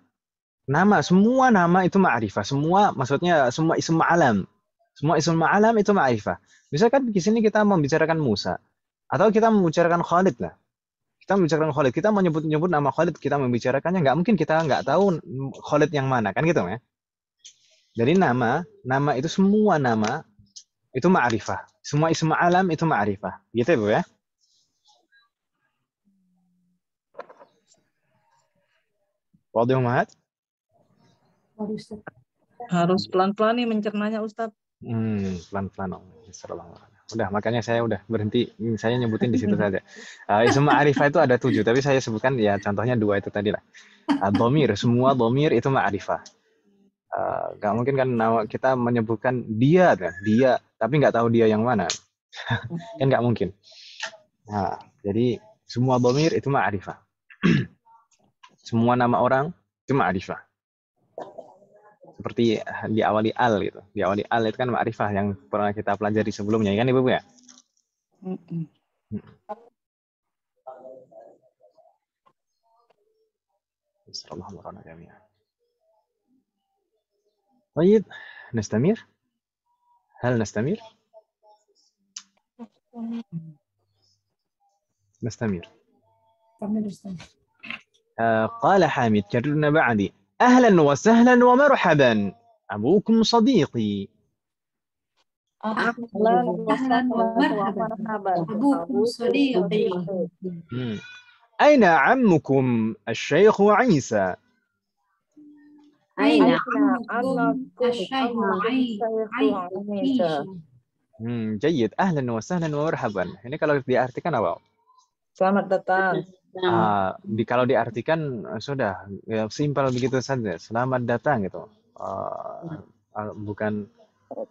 Nama, semua nama itu ma'rifah. Semua, maksudnya semua ism alam. Semua ism alam itu ma'rifah. Misalkan di sini kita membicarakan Musa. Atau kita membicarakan Khalid lah. Kita membicarakan Khalid. Kita mau nyebut nama Khalid, kita membicarakannya. Nggak mungkin kita nggak tahu Khalid yang mana. Kan gitu ya. Jadi nama itu semua nama itu ma'rifah. Semua ism alam itu ma'rifah. Gitu ya Bu ya. Wadih Mahat? Harus pelan-pelan nih mencernanya Ustadz. Pelan-pelan. Udah, makanya saya udah berhenti. Saya nyebutin di situ saja. Isim ma'rifah itu ada 7, tapi saya sebutkan ya contohnya 2 itu tadi lah. Dhamir, semua dhamir itu ma'rifah. Nggak mungkin kan kita menyebutkan dia, tapi nggak tahu dia yang mana. Kan nggak mungkin. Nah, jadi semua dhamir itu ma'rifah. Semua nama orang itu ma'rifah. Seperti diawali al gitu. Diawali al itu kan ma'rifah yang pernah kita pelajari sebelumnya, kan Ibu ya? Bismillahirrahmanirrahim jami'an. طيب نستمر هل نستمر نستمر قال حامد كررنا بعدي أهلا وسهلا ومرحبا أبوكم صديقي أهلا ومرحبا أبوكم صديقي. أين عمكم الشيخ عيسى Aina. جيد أهلا وسهلا ومرحبا. Ini kalau diartikan apa? Selamat datang. Kalau diartikan sudah ya, simpel begitu saja. Selamat datang gitu.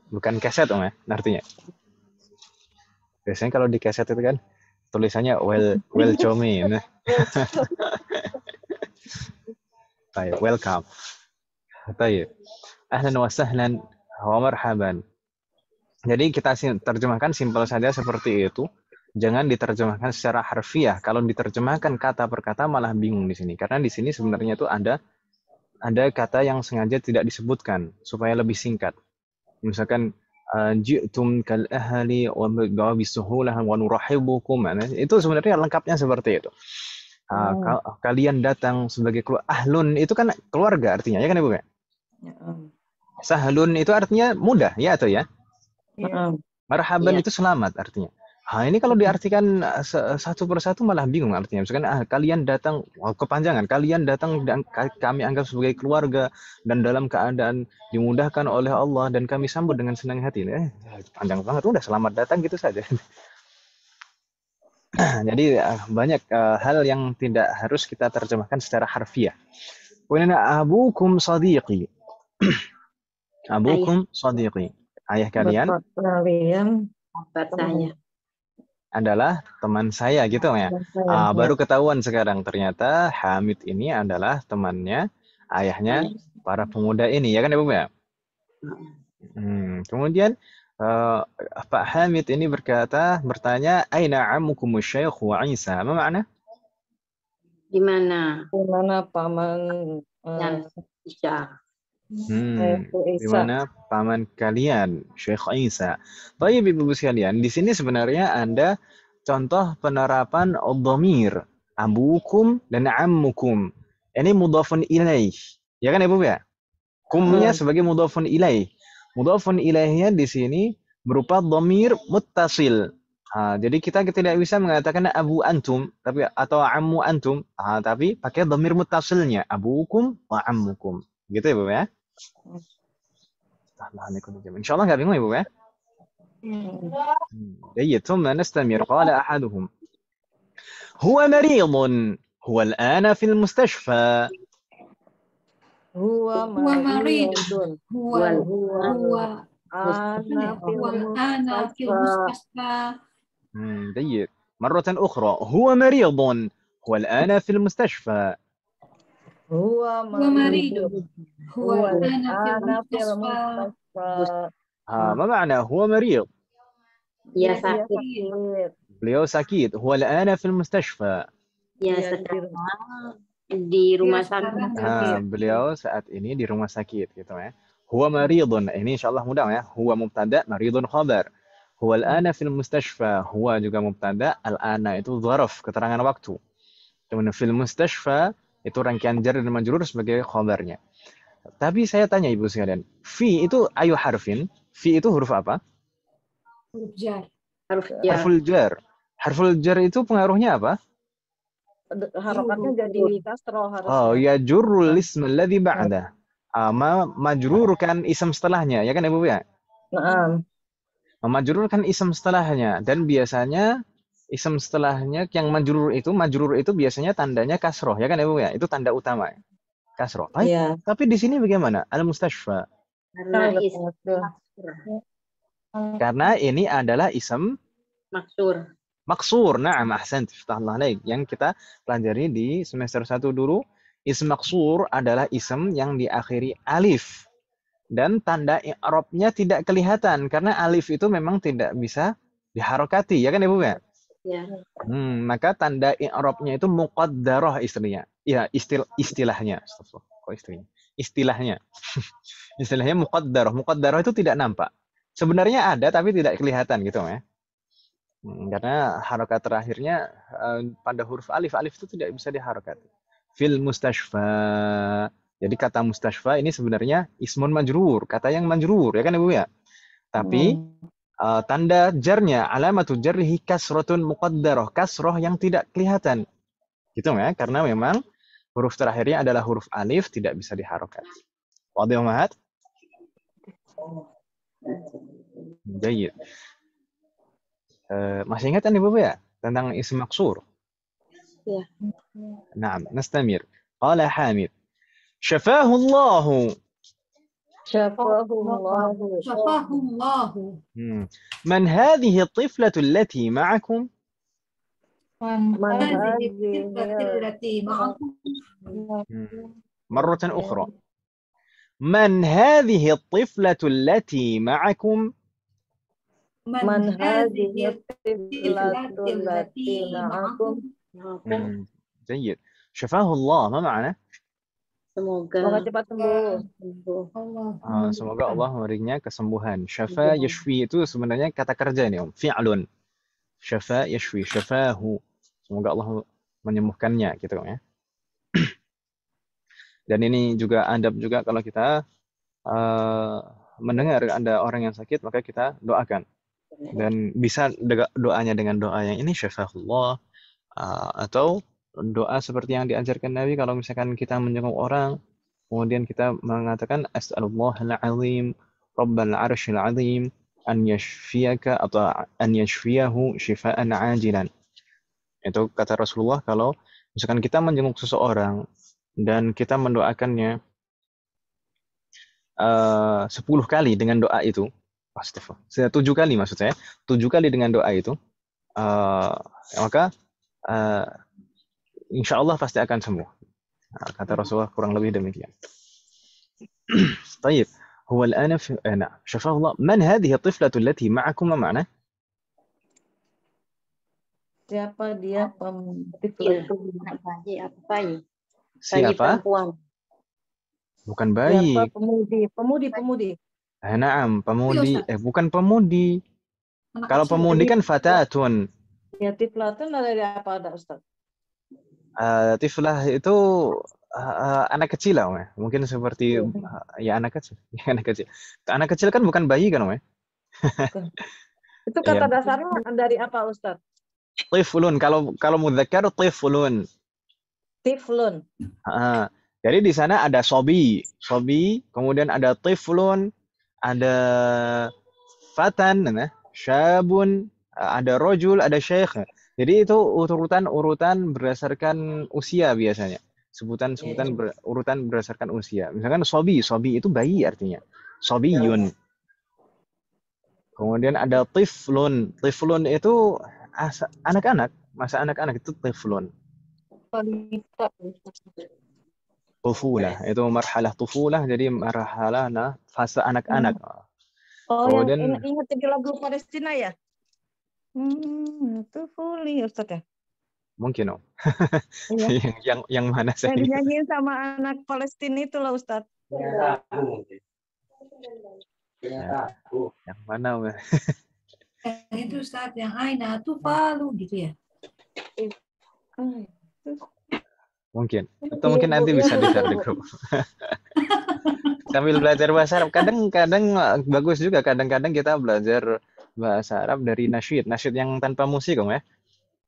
Bukan keset ya artinya. Biasanya kalau di keset itu kan tulisannya welcome. Baik, welcome. Baik. Ahlan wa sahlan wa marhaban. Jadi kita terjemahkan simpel saja seperti itu. Jangan diterjemahkan secara harfiah. Kalau diterjemahkan kata per kata malah bingung di sini. Karena di sini sebenarnya itu ada kata yang sengaja tidak disebutkan supaya lebih singkat. Misalkan ji'tum kal ahli wa bisuhulah wa nurahibukum. Itu sebenarnya lengkapnya seperti itu. Kalian datang sebagai ahlun itu kan keluarga artinya, ya kan Ibu ya? Sahlun itu artinya mudah, ya atau ya? Marhaban itu selamat artinya. Ini kalau diartikan satu persatu malah bingung artinya. Misalkan kalian datang, kepanjangan, kalian datang dan kami anggap sebagai keluarga dan dalam keadaan dimudahkan oleh Allah dan kami sambut dengan senang hati. Panjang banget, udah selamat datang gitu saja. Jadi banyak hal yang tidak harus kita terjemahkan secara harfiah. Kemudian abukum sadiqi. Abukum sadiqi. Ayah kalian adalah teman saya gitu ya. Baru ketahuan sekarang ternyata Hamid ini adalah temannya ayahnya para pemuda ini, ya kan Ibu ya? Kemudian Pak Hamid ini bertanya, aina ammukum Syekh wa Isa? Apa makna? Di mana? Di mana paman Isa? Di mana paman kalian, Syekh Isa? Baik Ibu sekalian, di sini sebenarnya ada contoh penerapan dhamir abukum dan ammukum. Ini mudhafun ilaih. Ya kan Ibu ya? Kumnya sebagai mudhafun ilaih. Mudhafun ilaihnya di sini berupa dhamir muttasil. Jadi kita tidak bisa mengatakan abu antum atau ammu antum, tapi pakai dhamir muttasilnya abukum wa ammukum. Gitu ya, Bu ya? Insyaallah nggak bingung ya, Bu ya? جيد ثم نستمر قال أحدهم هو مريض هو الآن في المستشفى هو مريض هو الآن في المستشفى. جيد مرة أخرى هو مريض هو الآن في المستشفى. هو مريض هو الآن في المستشفى. ما معنى هو مريض؟ Dia sakit. Beliau sakit. هو الآن في المستشفى. Ya sekarang di rumah sakit. Beliau saat ini di rumah sakit gitu ya. Huwa maridun. Ini insyaallah mudah ya. Huwa mubtada, maridun khabar. Huwa al-ana fil mustashfa. Huwa juga mubtada, al-ana itu dzaraf, keterangan waktu. Kemudian fil mustashfa itu rangkaian jar dan majrur sebagai khabarnya. Tapi saya tanya Ibu sekalian, fi itu ayu harfin? Fi itu huruf apa? Huruf jar. Harful jar. Harful jar itu pengaruhnya apa? Harokatnya jadi kasroh harusnya. Oh, ya jurrul ism alladhi ba'dah. Majrur kan ism setelahnya, ya kan Ibu ya? Majrur kan ism setelahnya, dan biasanya ism setelahnya yang majrur itu biasanya tandanya kasroh, ya kan Ibu ya? Itu tanda utama, kasroh. Iya. Tapi di sini bagaimana? Al-mustashfa. Karena Karena ini adalah ism maksur. maksur. Na'am, ahsant. Iftahullah alaik. Yang kita pelajari di semester 1 dulu, ism maksur adalah ism yang diakhiri alif. Dan tanda i'rabnya tidak kelihatan karena alif itu memang tidak bisa diharokati, ya kan Ibu ya? Ya. Maka tanda i'rabnya itu muqaddarah istilahnya. Ya, istilahnya. Kok istilahnya? Istilahnya. Istilahnya muqaddarah. Muqaddarah itu tidak nampak. Sebenarnya ada tapi tidak kelihatan gitu ya. Karena harokat terakhirnya pada huruf alif. Alif itu tidak bisa diharokati. Fil mustashfa. Jadi kata mustashfa ini sebenarnya ismun majrur, kata yang majrur, ya kan Ibu ya? Tapi tanda jarnya, alamatul jarrihi kasratun muqaddarah, kasroh yang tidak kelihatan. Gitu ya, karena memang huruf terakhirnya adalah huruf alif, tidak bisa diharokati. Wadih umat? Jayid. Masih ingat kan Ibu ya tentang ism maksur? Ya. Naam, nastamir. Qala Hamid, syafahu Allah. Syafahu Allah. Syafahu Allah. Man hadhihi at-tiflatu allati ma'akum? Man hadhihi at-tiflatu allati ma'akum? مرة أخرى. من هذه الطفلة التي معكم؟ Man hadhihi at-tiflatu allati ma'akum. جيد. شفاه الله ما معنى؟ Semoga cepat sembuh. Semoga Allah memberinya kesembuhan. Syafa yashfi itu sebenarnya kata kerja ini, fi'lun. Syafa yashfi, syafahu. Semoga Allah menyembuhkannya gitu ya. Dan ini juga adab juga kalau kita mendengar ada orang yang sakit, maka kita doakan. Dan bisa doanya dengan doa yang ini, syafahullah, atau doa seperti yang diajarkan Nabi kalau misalkan kita menjenguk orang, kemudian kita mengatakan as'alullahal azim, rabbal arsyil azim, an yashfiyaka atau an yashfiyahu shifaan ajilan. Itu kata Rasulullah kalau misalkan kita menjenguk seseorang dan kita mendoakannya 10 kali dengan doa itu, 7 kali maksud saya, 7 kali dengan doa itu, maka insya Allah pasti akan sembuh. Kata Rasulullah kurang lebih demikian. طيب هو الآن نعم شفاه الله. من هذه الطفلة التي معكم ما معنى؟ Siapa dia tiflah itu? Bayi. Siapa? Perempuan. Bukan bayi. Siapa pemudi. Naam, pemudi. Bukan pemudi. Kalau pemudi kan fatatun. Ya, tiflatun dari apa ada Ustaz? Tiflah itu anak kecil lah, Om. Mungkin seperti ya anak kecil. Anak kecil. Anak kecil kan bukan bayi kan, Om. Itu kata dasarnya dari apa, Ustaz? Tiflun. Kalau mudzakkar tiflun. Tiflun. Jadi di sana ada sobi, kemudian ada tiflun, ada fatan, syabun, ada rojul, ada syekh. Jadi itu urutan berdasarkan usia biasanya. Sebutan urutan berdasarkan usia. Misalkan sobi itu bayi artinya. Sobiyun. Kemudian ada tiflun. Tiflun itu anak-anak, masa anak-anak itu tiflun. Tufulah, itu marhalah tufulah, jadi marhalah fase anak-anak. Kemudian, yang ingat lagu Palestina ya? Tufuli Ustaz ya? Mungkin iya. yang mana saya? Yang dinyanyiin sama anak Palestina itu loh Ustaz. Yang mana? Itu Ustaz yang aina tufalu gitu ya? Mungkin. Atau mungkin nanti bisa di-share di grup. Sambil belajar bahasa Arab. Kadang-kadang bagus juga. Kadang-kadang kita belajar bahasa Arab dari nasyid. Nasyid yang tanpa musik, ya.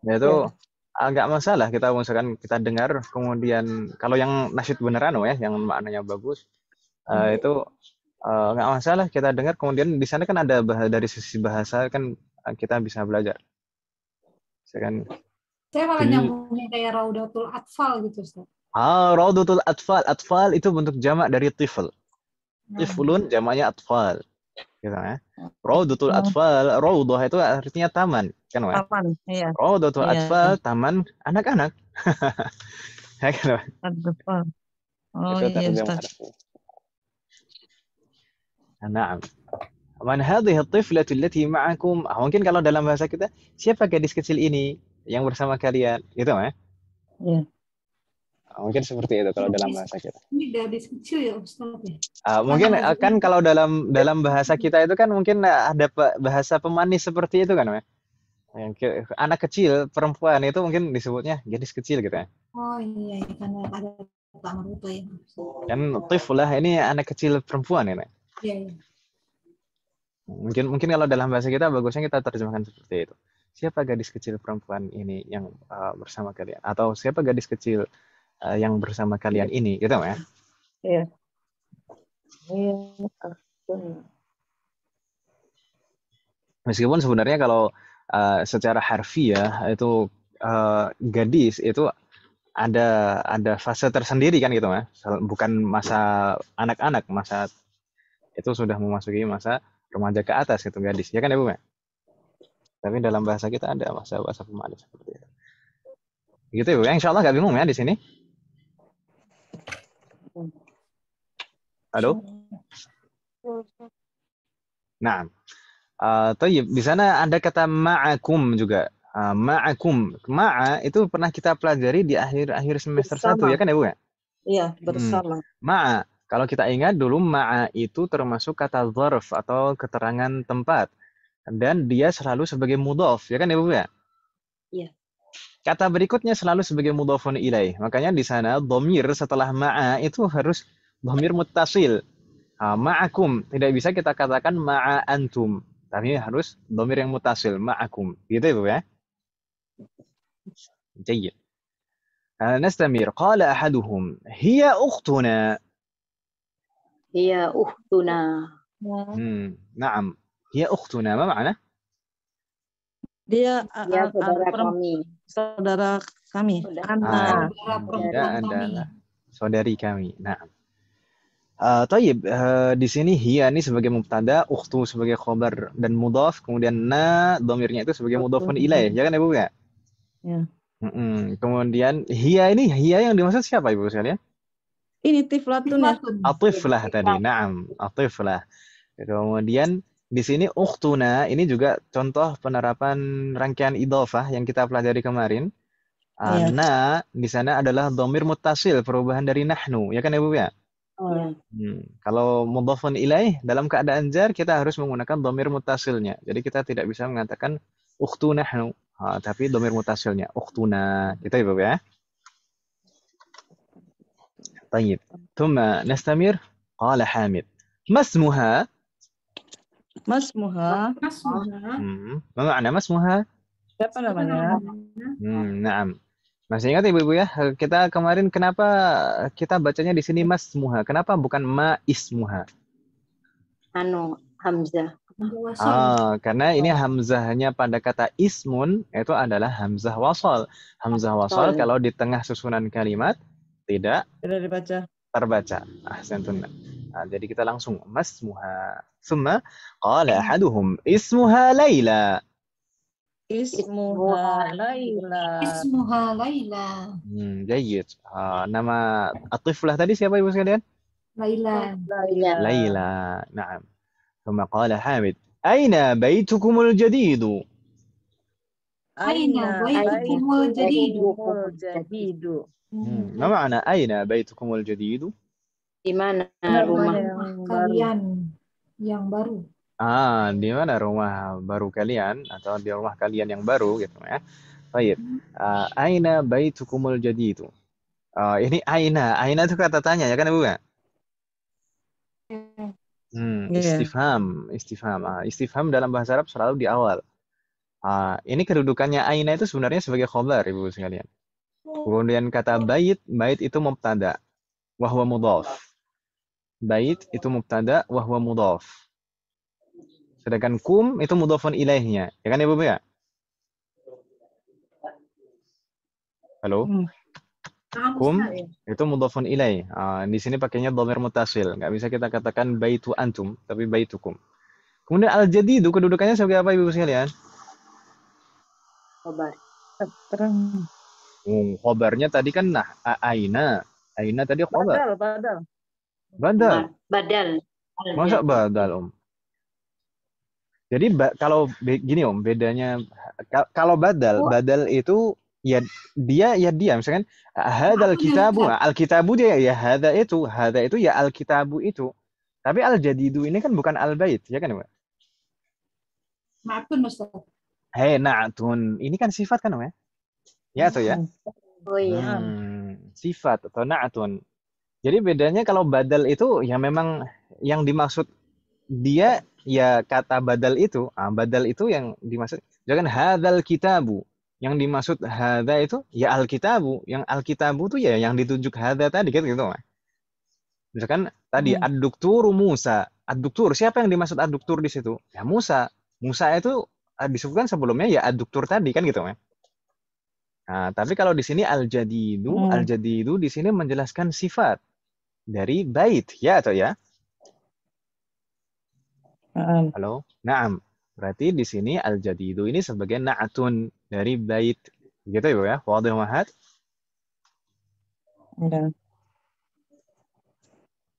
Yaitu agak masalah. Kita misalkan kita dengar, kemudian kalau yang nasyid beneran, ya, yang maknanya bagus, itu nggak masalah kita dengar. Kemudian di sana kan ada dari sisi bahasa kan kita bisa belajar. Kan Saya malah nyambungnya kayak Raudatul Atfal gitu, Ustaz. Raudatul Atfal. Atfal itu bentuk jamak dari tifl. Tiflun jamaknya atfal. Gitu ya. Raudatul Atfal, raudah itu artinya taman, kan Wak? Taman, iya. Raudatul Atfal, taman anak-anak. Ya kan, Wak? Oh Itu iya, terjemah Ustaz. Na'am. Man hadhihi at-tiflatu allati ma'akum? Mungkin kalau dalam bahasa kita, siapa gadis kecil ini yang bersama kalian? Gitu ya? Iya. Mungkin seperti itu kalau dalam bahasa kita. Ini gadis kecil ya, Ustaz ya? Mungkin kan kalau dalam bahasa kita itu kan mungkin ada bahasa pemanis seperti itu kan, ya? Anak kecil, perempuan itu mungkin disebutnya gadis kecil gitu ya. Oh iya, karena ada kata maruta ya. Dan tiflah ini anak kecil perempuan ini. Iya, iya. Mungkin kalau dalam bahasa kita bagusnya kita terjemahkan seperti itu. Siapa gadis kecil perempuan ini yang bersama kalian? Atau siapa gadis kecil yang bersama kalian ini? Gitu ya? Iya. Meskipun sebenarnya kalau secara harfiah itu gadis itu ada fase tersendiri kan gitu ya. Bukan masa anak-anak, masa itu sudah memasuki masa remaja ke atas itu gadis, ya kan ya Bu? Tapi dalam bahasa kita ada bahasa pemanis seperti itu. Gitu ya Bu, insya Allah nggak bingung ya di sini. Halo? Nah, Tayyib, di sana ada kata ma'akum juga. Ma'akum, ma'a itu pernah kita pelajari di akhir semester 1 ya kan ya Bu? Iya, bersama. Ma'a. Kalau kita ingat dulu ma'a itu termasuk kata dzarf atau keterangan tempat. Dan dia selalu sebagai mudhaf, ya kan ya Bu ya? Iya. Kata berikutnya selalu sebagai mudhafun ilaih. Makanya di sana dhamir setelah ma'a itu harus dhamir muttasil. Ma'akum, tidak bisa kita katakan ma'a antum. Tapi harus dhamir yang muttasil, ma'akum. Gitu ya Bu ya? Jayyid. Nastamir. Qala ahaduhum, hiya ukhtuna. Hiya ukhtuna. Naam. Hiya ukhtuna. Apa makna? Dia saudara kami. Saudara kami. Dia adalah saudari kami. Naam. Tayyib, di sini hiya ini sebagai mubtada, ukhtu sebagai khobar dan mudhaf, kemudian dhamirnya itu sebagai mudhafun ilaih. Ya kan Ibu ya? Ya. Kemudian hiya yang dimaksud siapa Ibu sekalian? Ini tiflatun ya. Atiflah tadi, na'am, atiflah. Kemudian di sini ukhtuna ini juga contoh penerapan rangkaian idhofah yang kita pelajari kemarin. Na di sana adalah dhamir muttasil, perubahan dari nahnu, ya kan Ibu ya? Kalau mudhafun ilaih dalam keadaan jar kita harus menggunakan dhamir muttasilnya. Jadi kita tidak bisa mengatakan ukhtu nahnu, tapi dhamir muttasilnya ukhtuna. Gitu Ibu ya. طيب ثم نستمر قال حامد ما اسمها ما اسمها ما معنى ما اسمها siapa namanya نعم masih ingat Ibu-ibu ya kita kemarin kenapa kita bacanya di sini masmuha kenapa bukan ma ismuha hamzah karena ini hamzahnya pada kata ismun itu adalah hamzah wasal kalau di tengah susunan kalimat tidak terbaca. Ahsantun. Jadi kita langsung masmuha. Summa qala ahaduhum ismuha Laila. Ismuha Laila. Jayyid. Nama atiflah tadi siapa Ibu sekalian? Laila. Naam. Summa qala Hamid, aina baitukumul jadidu? Aina baitukumul jadidu. ما معنى أين بيتكم الجديد؟ Di mana rumah kalian yang baru? Di mana rumah baru kalian atau di rumah kalian yang baru gitu ya. Baik. Aina baitukumul jadidu? Ini aina itu kata tanya ya kan Ibu ya? Istifham. Istifham dalam bahasa Arab selalu di awal. Ini kedudukannya aina itu sebenarnya sebagai khobar Ibu sekalian. Kemudian kata bait itu mubtada wa huwa mudhaf. Bait itu mubtada wa huwa mudhaf. Sedangkan kum itu mudhafun ilaihnya. Ya kan Ibu ya? Halo? Kum itu mudhafun ilaih. Di sini pakainya dhamir muttasil. Nggak bisa kita katakan baitu antum, tapi baitukum. Kemudian al-jadidu kedudukannya sebagai apa Ibu sekalian? Khobar. Khobarnya tadi kan aina. Aina tadi khobar. Badal. Masa badal, Jadi kalau gini bedanya kalau badal itu ya dia misalkan hadzal kitabu, al-kitabu dia ya hadza itu ya al-kitabu itu. Tapi al-jadidu ini kan bukan al-bait, ya kan, Mbak? Na'tun, Ustaz. Na'tun. Ini kan sifat kan, Mbak? Ya atau ya? Oh iya. Sifat atau na'tun. Jadi bedanya kalau badal itu ya memang yang dimaksud dia ya kata badal itu yang dimaksud. Jangan hadzal kitabu. Yang dimaksud hadza itu ya al-kitabu. Yang al-kitabu itu ya yang ditunjuk hadza tadi kan gitu, Mas. Misalkan tadi ad-dukturu Musa. Ad-duktur, siapa yang dimaksud ad-duktur di situ? Ya Musa. Musa itu disebutkan sebelumnya ya ad-duktur tadi kan gitu, Mas. Nah, tapi kalau di sini al-jadidu di sini menjelaskan sifat dari bait, ya atau ya? Halo? Naam. Berarti di sini al-jadidu ini sebagai na'atun dari bait. Gitu Ibu ya? Wadih Mahat? Ya.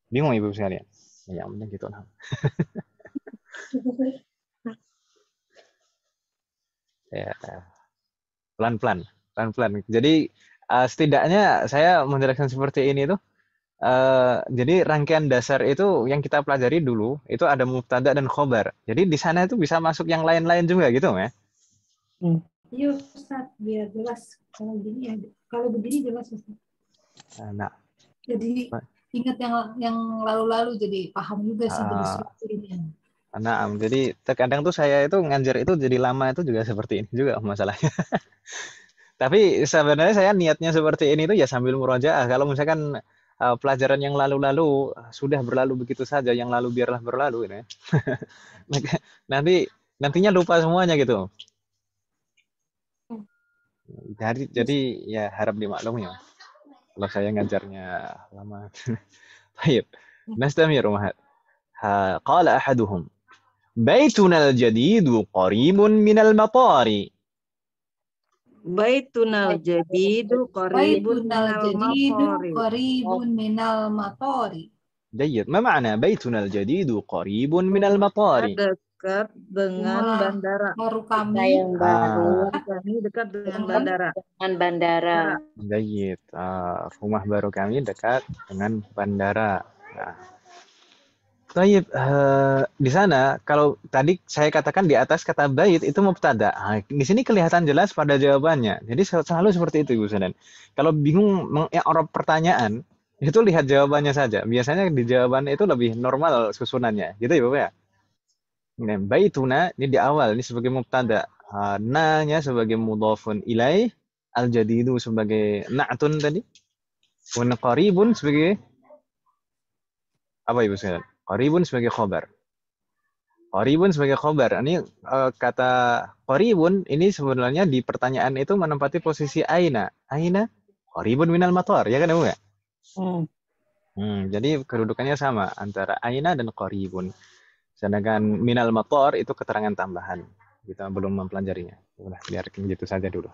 Bingung Ibu sekalian? Ya, mending gitu nah. Ya. Pelan-pelan. Jadi setidaknya saya menjelaskan seperti ini tuh. Jadi rangkaian dasar itu yang kita pelajari dulu itu ada mubtada dan khobar. Jadi di sana itu bisa masuk yang lain-lain juga gitu ya? Iya Ustaz, biar jelas kalau gini ya. Kalau begini jelas Ustaz. Nah. Jadi ingat yang lalu-lalu jadi paham juga sih jadi strukturnya. Nah, jadi terkadang tuh saya itu ngajar itu jadi lama itu juga seperti ini juga masalahnya. Tapi sebenarnya saya niatnya seperti ini tuh ya sambil murojaah. Kalau misalkan pelajaran yang lalu-lalu sudah berlalu begitu saja, yang lalu biarlah berlalu ini. Nantinya lupa semuanya gitu. Jadi ya harap dimaklumi ya. Kalau saya ngajarnya lama. Baik. Nastamir Mahat. Qala ahaduhum baituna al-jadidu qaribun minal matari. Baitunal jadidu qaribun minal matori. Jayyid. Ma ma'na baitunal jadidu qaribun minal matari? Dekat dengan bandara. Baru kami yang baru. Kami dekat dengan bandara. Jayyid. Rumah baru kami dekat dengan bandara. Nah. Baik, di sana kalau tadi saya katakan di atas kata bait itu mubtada. Di sini kelihatan jelas pada jawabannya. Jadi selalu seperti itu Ibu Sadan. Kalau bingung mengi'rab pertanyaan, itu lihat jawabannya saja. Biasanya di jawaban itu lebih normal susunannya. Gitu ya Bapak ya? Nah, baituna ini di awal ini sebagai mubtada. Na-nya sebagai mudhafun ilaih, al-jadidu sebagai na'tun tadi. Wa qaribun sebagai apa Ibu Sadan? Qaribun sebagai khobar. Qaribun sebagai khobar. Ini kata qaribun ini sebenarnya di pertanyaan itu menempati posisi aina. Aina qaribun minal matar. Ya kan Ibu ya? Jadi kedudukannya sama antara aina dan qaribun. Sedangkan minal matar itu keterangan tambahan. Kita belum mempelajarinya. Udah biar gitu saja dulu.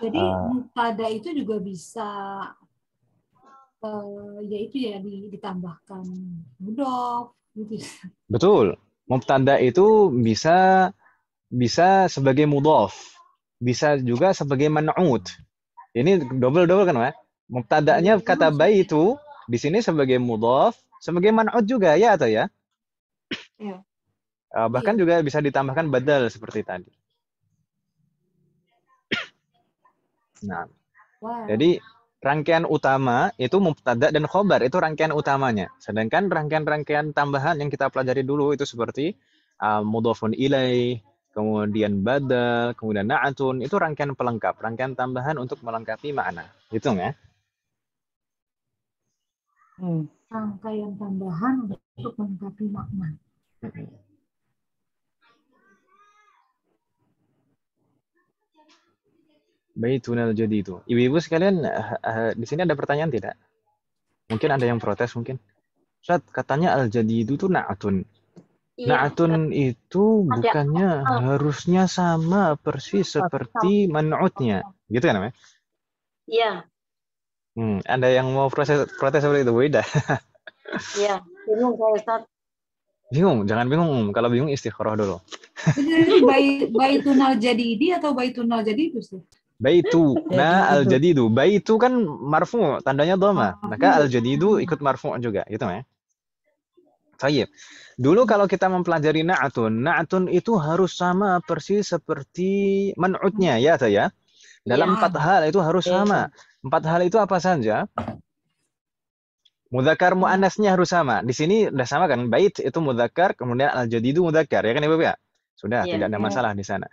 Jadi mubtada itu juga bisa yaitu ya ditambahkan mudhof gitu. Betul. Mubtada itu bisa sebagai mudhof, bisa juga sebagai man'ut. Ini double kan, Mas? Mubtada'nya kata baitu di sini sebagai mudhof, sebagai man'ut juga ya atau ya? Ya. Bahkan juga bisa ditambahkan badal seperti tadi. Nah. Jadi rangkaian utama itu mubtada dan khobar, itu rangkaian utamanya. Sedangkan rangkaian-rangkaian tambahan yang kita pelajari dulu itu seperti mudhafun ilaih, kemudian badal, kemudian na'atun, itu rangkaian pelengkap, rangkaian tambahan untuk melengkapi makna. Gitu ya. rangkaian tambahan untuk melengkapi makna. Baitunal jadidu. Ibu-ibu sekalian, di sini ada pertanyaan tidak? Mungkin ada yang protes mungkin. Ustaz, katanya al-jadidu itu na'atun. Iya. Na'atun itu Ada bukannya harusnya sama persis seperti man'utnya. Gitu kan namanya? Iya. Ada yang mau protes seperti itu, Bu Ida? Iya. Bingung saya, Ustaz. Bingung, jangan bingung. Kalau bingung istikharah dulu. Jadi baitunal jadidi atau baitunal jadidu sih? Baituna al-jadidu. Baitu kan marfu, tandanya dhamma. Maka al-jadidu ikut marfu juga, gitu ya. Baik. Dulu kalau kita mempelajari na'atun itu harus sama persis seperti man'utnya, ya atau ya? Dalam 4 hal itu harus sama. 4 hal itu apa saja? Mudzakkar muannasnya harus sama. Di sini udah sama kan? Bait itu mudzakkar, kemudian al-jadidu mudzakkar, ya kan Ibu ya? Sudah, tidak ada masalah di sana.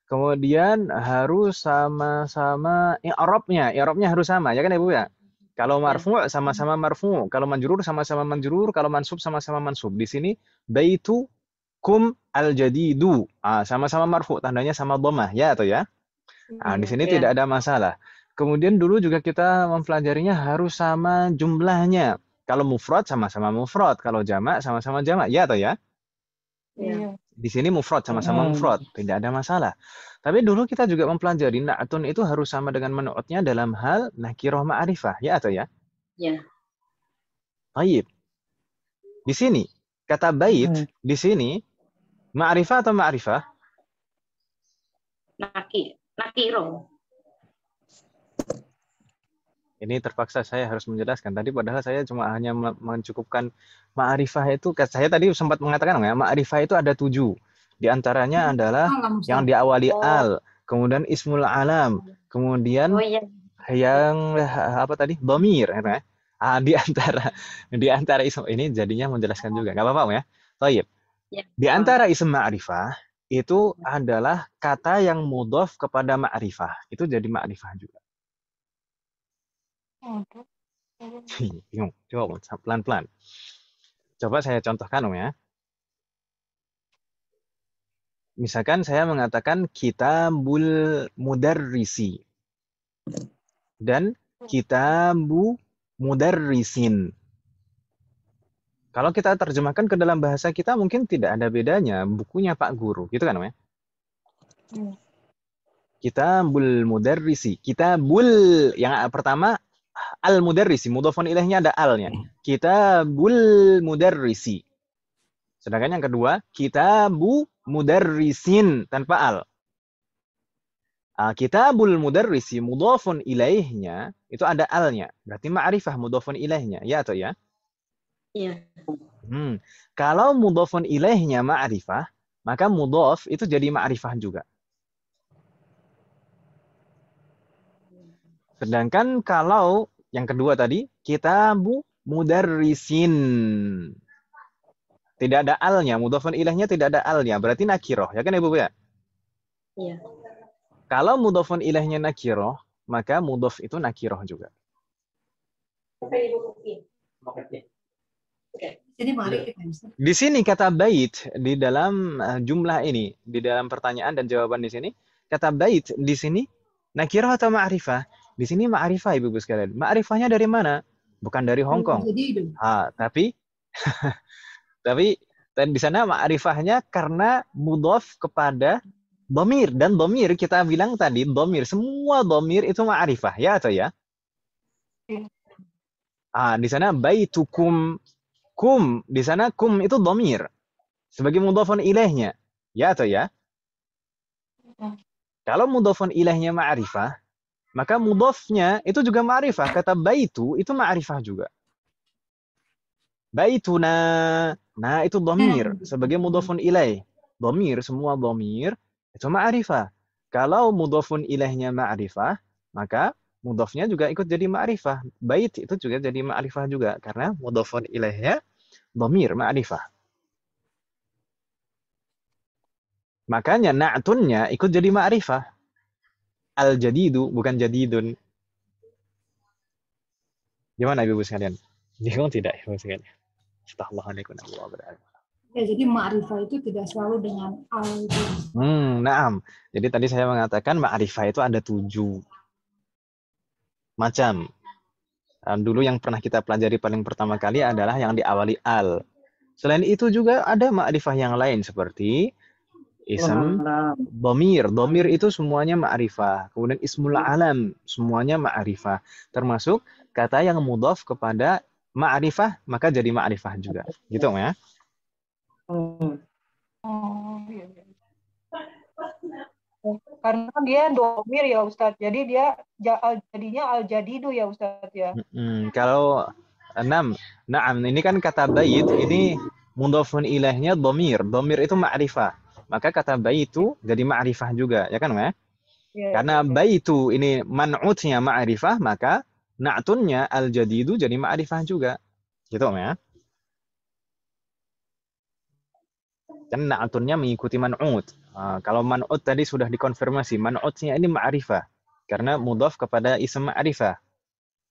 Kemudian harus sama-sama i'rabnya. I'rabnya harus sama, ya kan Ibu ya? Kalau marfu sama-sama marfu, kalau manjurur sama-sama manjurur, kalau mansub sama-sama mansub. Di sini baitukum al-jadidu. Sama-sama marfu, tandanya sama dhammah, ya atau ya? Di sini tidak ada masalah. Kemudian dulu juga kita mempelajarinya harus sama jumlahnya. Kalau mufrad sama-sama mufrad, kalau jamak sama-sama jamak, ya atau ya? Iya. Di sini mufrad sama-sama mufrad, tidak ada masalah. Tapi dulu kita juga mempelajari na'atun itu harus sama dengan man'utnya dalam hal nakirah ma'rifah, ya atau ya? Iya. Baik. Di sini kata bait di sini ma'rifah atau ma'rifah? Nakiro. Ini terpaksa saya harus menjelaskan. Tadi padahal saya cuma hanya mencukupkan ma'rifah itu. Saya tadi sempat mengatakan ya, ma'rifah itu ada 7. Di antaranya adalah yang diawali al, kemudian ismul alam, kemudian yang apa tadi? Dhamir, ya. Di antara ism ini jadinya menjelaskan juga. Enggak apa-apa ya. Baik. Di antara ism ma'rifah itu adalah kata yang mudhaf kepada ma'rifah. Itu jadi ma'rifah juga. Bingung. Coba pelan-pelan. Coba saya contohkan ya. Misalkan saya mengatakan kitabul mudarrisi dan kitabu mudarrisin. Kalau kita terjemahkan ke dalam bahasa kita mungkin tidak ada bedanya, bukunya Pak Guru, gitu kan namanya? Kitabul mudarrisi, kitabul yang pertama al mudarrisi, mudhafun ilaihnya ada al-nya. Kitabul mudarrisi. Sedangkan yang kedua, kitabu mudarrisin tanpa al. Kitabul mudarrisi mudhafun ilaihnya itu ada al-nya. Berarti ma'rifah mudhafun ilaihnya, ya atau ya? Iya. Kalau mudhafun ilaihnya ma'rifah, maka mudhaf itu jadi ma'rifah juga. Sedangkan kalau yang kedua tadi, kitabu mudarrisin. Tidak ada al-nya, mudhafun ilaihnya tidak ada al-nya, berarti nakirah, ya kan Ibu ya? Iya. Kalau mudhafun ilaihnya nakirah, maka mudhaf itu nakirah juga. Di sini kata bait di dalam jumlah ini, di dalam pertanyaan dan jawaban di sini, kata bait di sini nakirah atau ma'rifah? Di sini ma'rifah Ibu sekalian. Ma'rifahnya dari mana? Bukan dari Hong Kong. Tapi di sana ma'rifahnya karena mudhaf kepada dhamir, dan dhamir kita bilang tadi dhamir, semua dhamir itu ma'rifah, ya atau ya? Di sana baitukum, kum, di sana kum itu dhamir sebagai mudhafun ilaihnya, ya atau ya? Kalau mudhafun ilaihnya ma'rifah, maka mudhafnya itu juga ma'rifah. Kata baitu itu ma'rifah juga. Baituna, nah itu dhamir sebagai mudhafun ilaih. Dhamir, semua dhamir itu ma'rifah. Kalau mudhafun ilaihnya ma'rifah, maka mudhafnya juga ikut jadi ma'rifah. Bait itu juga jadi ma'rifah juga karena mudhafun ilaihnya dhamir ma'rifah. Makanya na'tunnya ikut jadi ma'rifah. Al-jadidu bukan jadidun. Gimana Ibu sekalian? Bingung tidak Ibu sekalian? Astagfirullahaladzim. Ya, jadi ma'rifah itu tidak selalu dengan al. Naam. Jadi tadi saya mengatakan ma'rifah itu ada 7 macam. Dulu yang pernah kita pelajari paling pertama kali adalah yang diawali al. Selain itu juga ada ma'rifah yang lain seperti ism, domir. Domir itu semuanya ma'rifah. Kemudian ismul alam, semuanya ma'rifah. Termasuk kata yang mudhaf kepada ma'rifah, maka jadi ma'rifah juga. Gitu ya. Karena dia domir ya Ustadz. Jadi dia jadinya al-jadidu ya Ustadz ya. Kalau naam, ini kan kata bait, ini mudhafun ilaihnya domir. Domir itu ma'rifah. Maka kata baitu jadi ma'rifah juga, ya kan ya? Karena baitu ini man'utnya ma'rifah, maka na'tunnya al-jadidu jadi ma'rifah juga. Gitu ya? Kan na'tunnya mengikuti man'ut. Kalau man'ut tadi sudah dikonfirmasi, man'utnya ini ma'rifah. Karena mudhaf kepada ism ma'rifah.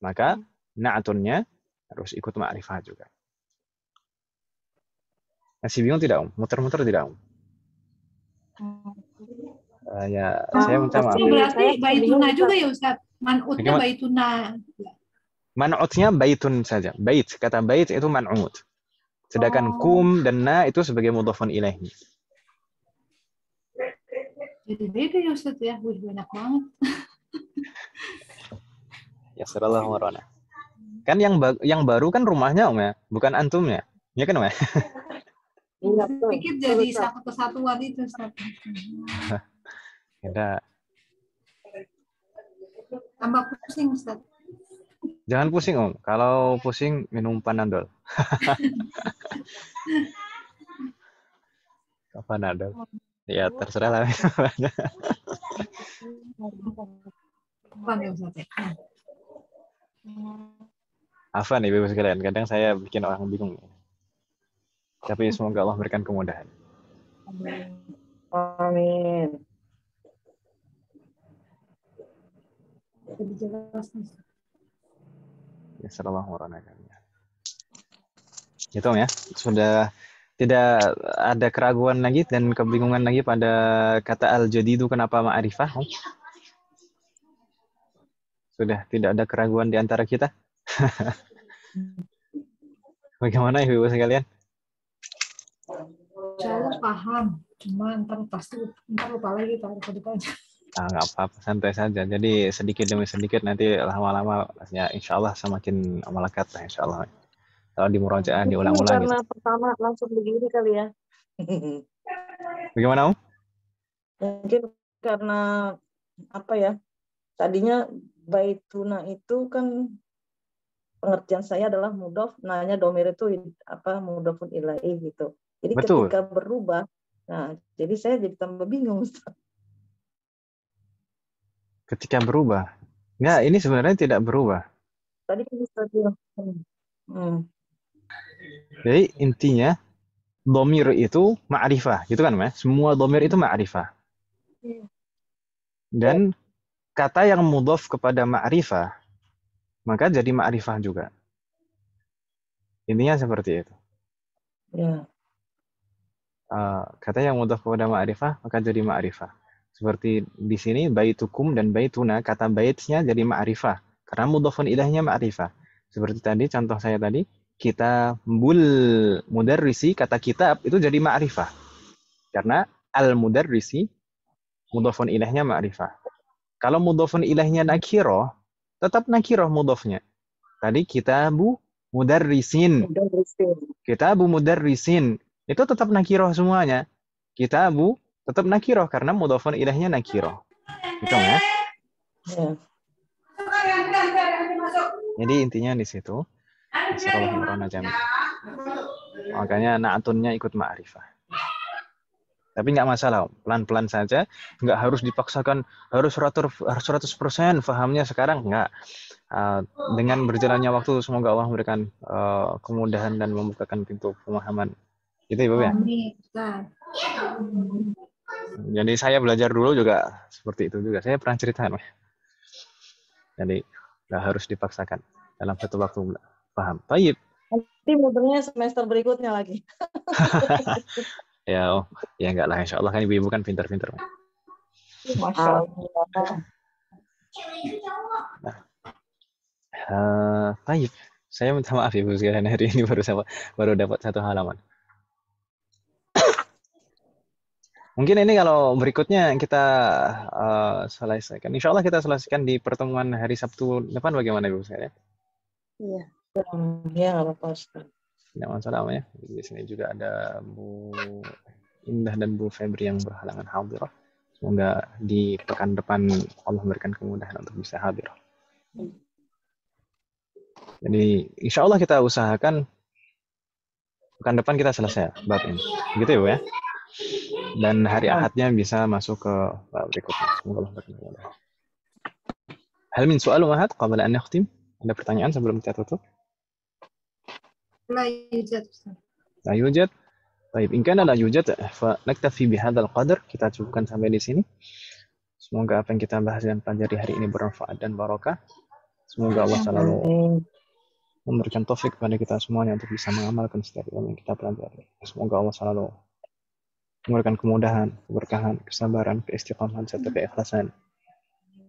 Maka na'tunnya harus ikut ma'rifah juga. Masih bingung tidak, Om? Muter-muter tidak, Om? Ya, saya minta maaf. Berarti baituna juga ya Ustaz? Man'utnya baituna. Man'utnya baitun saja. Bait, kata bait itu man'ut. Sedangkan kum dan na itu sebagai mudhafun ilaihnya. Jadi beda ya Ustaz ya, banyak banget. Ya sallallahu warana. Kan yang baru kan rumahnya Om ya, bukan antumnya. Ya kan Om ya? Iya, pikir jadi satu kesatuan itu Ustaz. Tidak. Tambah pusing Ustaz. Jangan pusing Om. Kalau pusing minum Panadol. Panadol. Ya terserah lah. Apa nih Ibu sekalian? Kadang saya bikin orang bingung. Tapi semoga Allah berikan kemudahan. Amin. Ya sallallahu alaihi wasallam. Itu ya, sudah tidak ada keraguan lagi dan kebingungan lagi pada kata al-jadidu kenapa ma'rifah? Sudah tidak ada keraguan di antara kita? Bagaimana Ibu sekalian? Saya paham, cuma ntar lupa lagi kalau ditanya. Nggak apa-apa, santai saja. Jadi sedikit demi sedikit nanti lama-lama ya insya Allah semakin melekat lah insya Allah. Kalau di murojaah diulang-ulang karena gitu. Pertama langsung begini kali ya. Bagaimana Om? Mungkin karena apa ya? Tadinya baituna itu kan pengertian saya adalah mudhof, nanya domir itu apa mudhofun ilaihi gitu. Jadi betul. Ketika berubah, nah jadi saya jadi tambah bingung. Ketika berubah? Enggak, ini sebenarnya tidak berubah. Tadi kan Jadi intinya domir itu ma'rifah, gitu kan Mas? Semua domir itu ma'rifah. Dan kata yang mudhof kepada ma'rifah, maka jadi ma'rifah juga. Intinya seperti itu. Ya. Kata yang mudhof kepada ma'rifah, maka jadi ma'rifah. Seperti di sini baitukum dan baituna, kata baitnya jadi ma'rifah. Karena mudhofun ilaihnya ma'rifah. Seperti tadi, contoh saya tadi, kitabul mudarrisi, kata kitab itu jadi ma'rifah. Karena al-mudarrisi, mudhofun ilaihnya ma'rifah. Kalau mudhofun ilaihnya nakiroh, tetap nakiroh mudhofnya. Tadi kitabu mudarrisin. Kitabu mudarrisin. Itu tetap nakiroh semuanya. Kitabu tetap nakiroh karena mudhofun ilaihnya nakiroh. Gitu ya? Jadi intinya di situ. Makanya na'tunnya ikut ma'rifah. Tapi nggak masalah, pelan-pelan saja, nggak harus dipaksakan, harus 100% fahamnya sekarang, nggak. Dengan berjalannya waktu, semoga Allah memberikan kemudahan dan membukakan pintu pemahaman. Gitu ya, Ibu ya? Jadi saya belajar dulu juga seperti itu juga. Saya pernah cerita, jadi nggak harus dipaksakan dalam satu waktu paham. Baik. Nanti mudahnya semester berikutnya lagi. Ya, ya enggak lah, insya Allah kan ibu-ibu kan pintar-pintar. Masya Allah. Baik, saya minta maaf ibu sekalian, hari ini baru dapat 1 halaman. Mungkin ini kalau berikutnya kita selesaikan. Insya Allah kita selesaikan di pertemuan hari Sabtu depan, bagaimana ibu sekalian? Iya. Ya, nggak apa-apa, Ustaz. Tidak masalah ya. Di sini juga ada Bu Indah dan Bu Febri yang berhalangan hadir. Semoga di pekan depan Allah memberikan kemudahan untuk bisa hadir. Jadi insya Allah kita usahakan pekan depan kita selesai bab ini. Begitu ya Bu ya. Dan hari Ahadnya bisa masuk ke bab berikutnya. Semoga Allah memberikan kemudahan. Hal min soal Ahad qabla an nakhtim? Ada pertanyaan sebelum kita tutup? La yujad, Ustaz. La yujad. Baik, in kana la yujad fa naktafi bihadzal qadar. Kita cukupkan sampai di sini. Semoga apa yang kita bahas dan pelajari hari ini bermanfaat dan barokah. Semoga Allah selalu memberikan taufik kepada kita semuanya untuk bisa mengamalkan setiap ilmu yang kita pelajari. Semoga Allah selalu memberikan kemudahan, keberkahan, kesabaran, keistiqomahan serta keikhlasan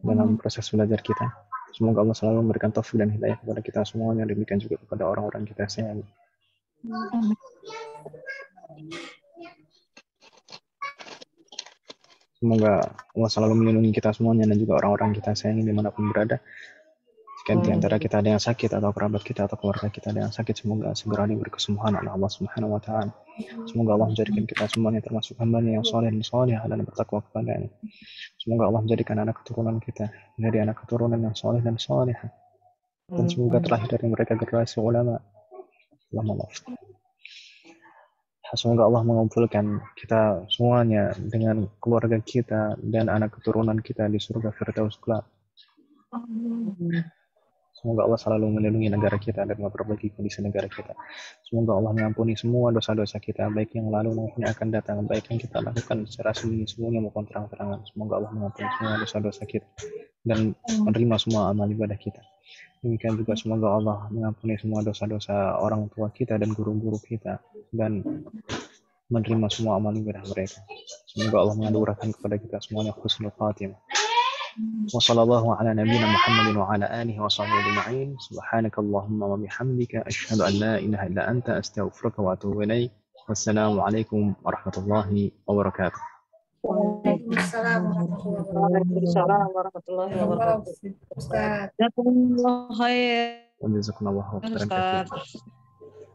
dalam proses belajar kita. Semoga Allah selalu memberikan taufik dan hidayah kepada kita semuanya, demikian juga kepada orang-orang kita sayangi. Semoga Allah selalu melindungi kita semuanya dan juga orang-orang kita sayangi dimanapun berada. Jika di antara kita ada yang sakit atau kerabat kita atau keluarga kita ada yang sakit, semoga segera diberi kesembuhan oleh Allah Subhanahu wa taala. Semoga Allah menjadikan kita semuanya termasuk hamba-Nya yang saleh dan salihah dan bertakwa kepada-Nya. Semoga Allah menjadikan anak keturunan kita menjadi anak keturunan yang saleh dan salihah. Dan semoga terlahir dari mereka generasi ulama. Semoga Allah mengumpulkan kita semuanya dengan keluarga kita dan anak keturunan kita di surga Firdaus kelak. Semoga Allah selalu melindungi negara kita dan memperbaiki kondisi negara kita. Semoga Allah mengampuni semua dosa-dosa kita, baik yang lalu maupun yang akan datang, baik yang kita lakukan secara sembunyi-sembunyi maupun terang-terangan. Semoga Allah mengampuni semua dosa-dosa kita dan menerima semua amal ibadah kita. Demikian juga semoga Allah mengampuni semua dosa-dosa orang tua kita dan guru-guru kita dan menerima semua amal ibadah mereka. Semoga Allah menganugerahkan kepada kita semuanya husnul khatimah. وصلى الله على نبينا محمد وعلى آله وصحبه أجمعين. سبحانك اللهم وبحمدك أشهد أن لا إله إلا أنت أستغفرك وأتوب إليك. والسلام عليكم ورحمة الله وبركاته. Waalaikumsalam warahmatullahi wabarakatuh. Ustaz. Jazakumullah khair. وجزاكم الله خيرا كثيرا.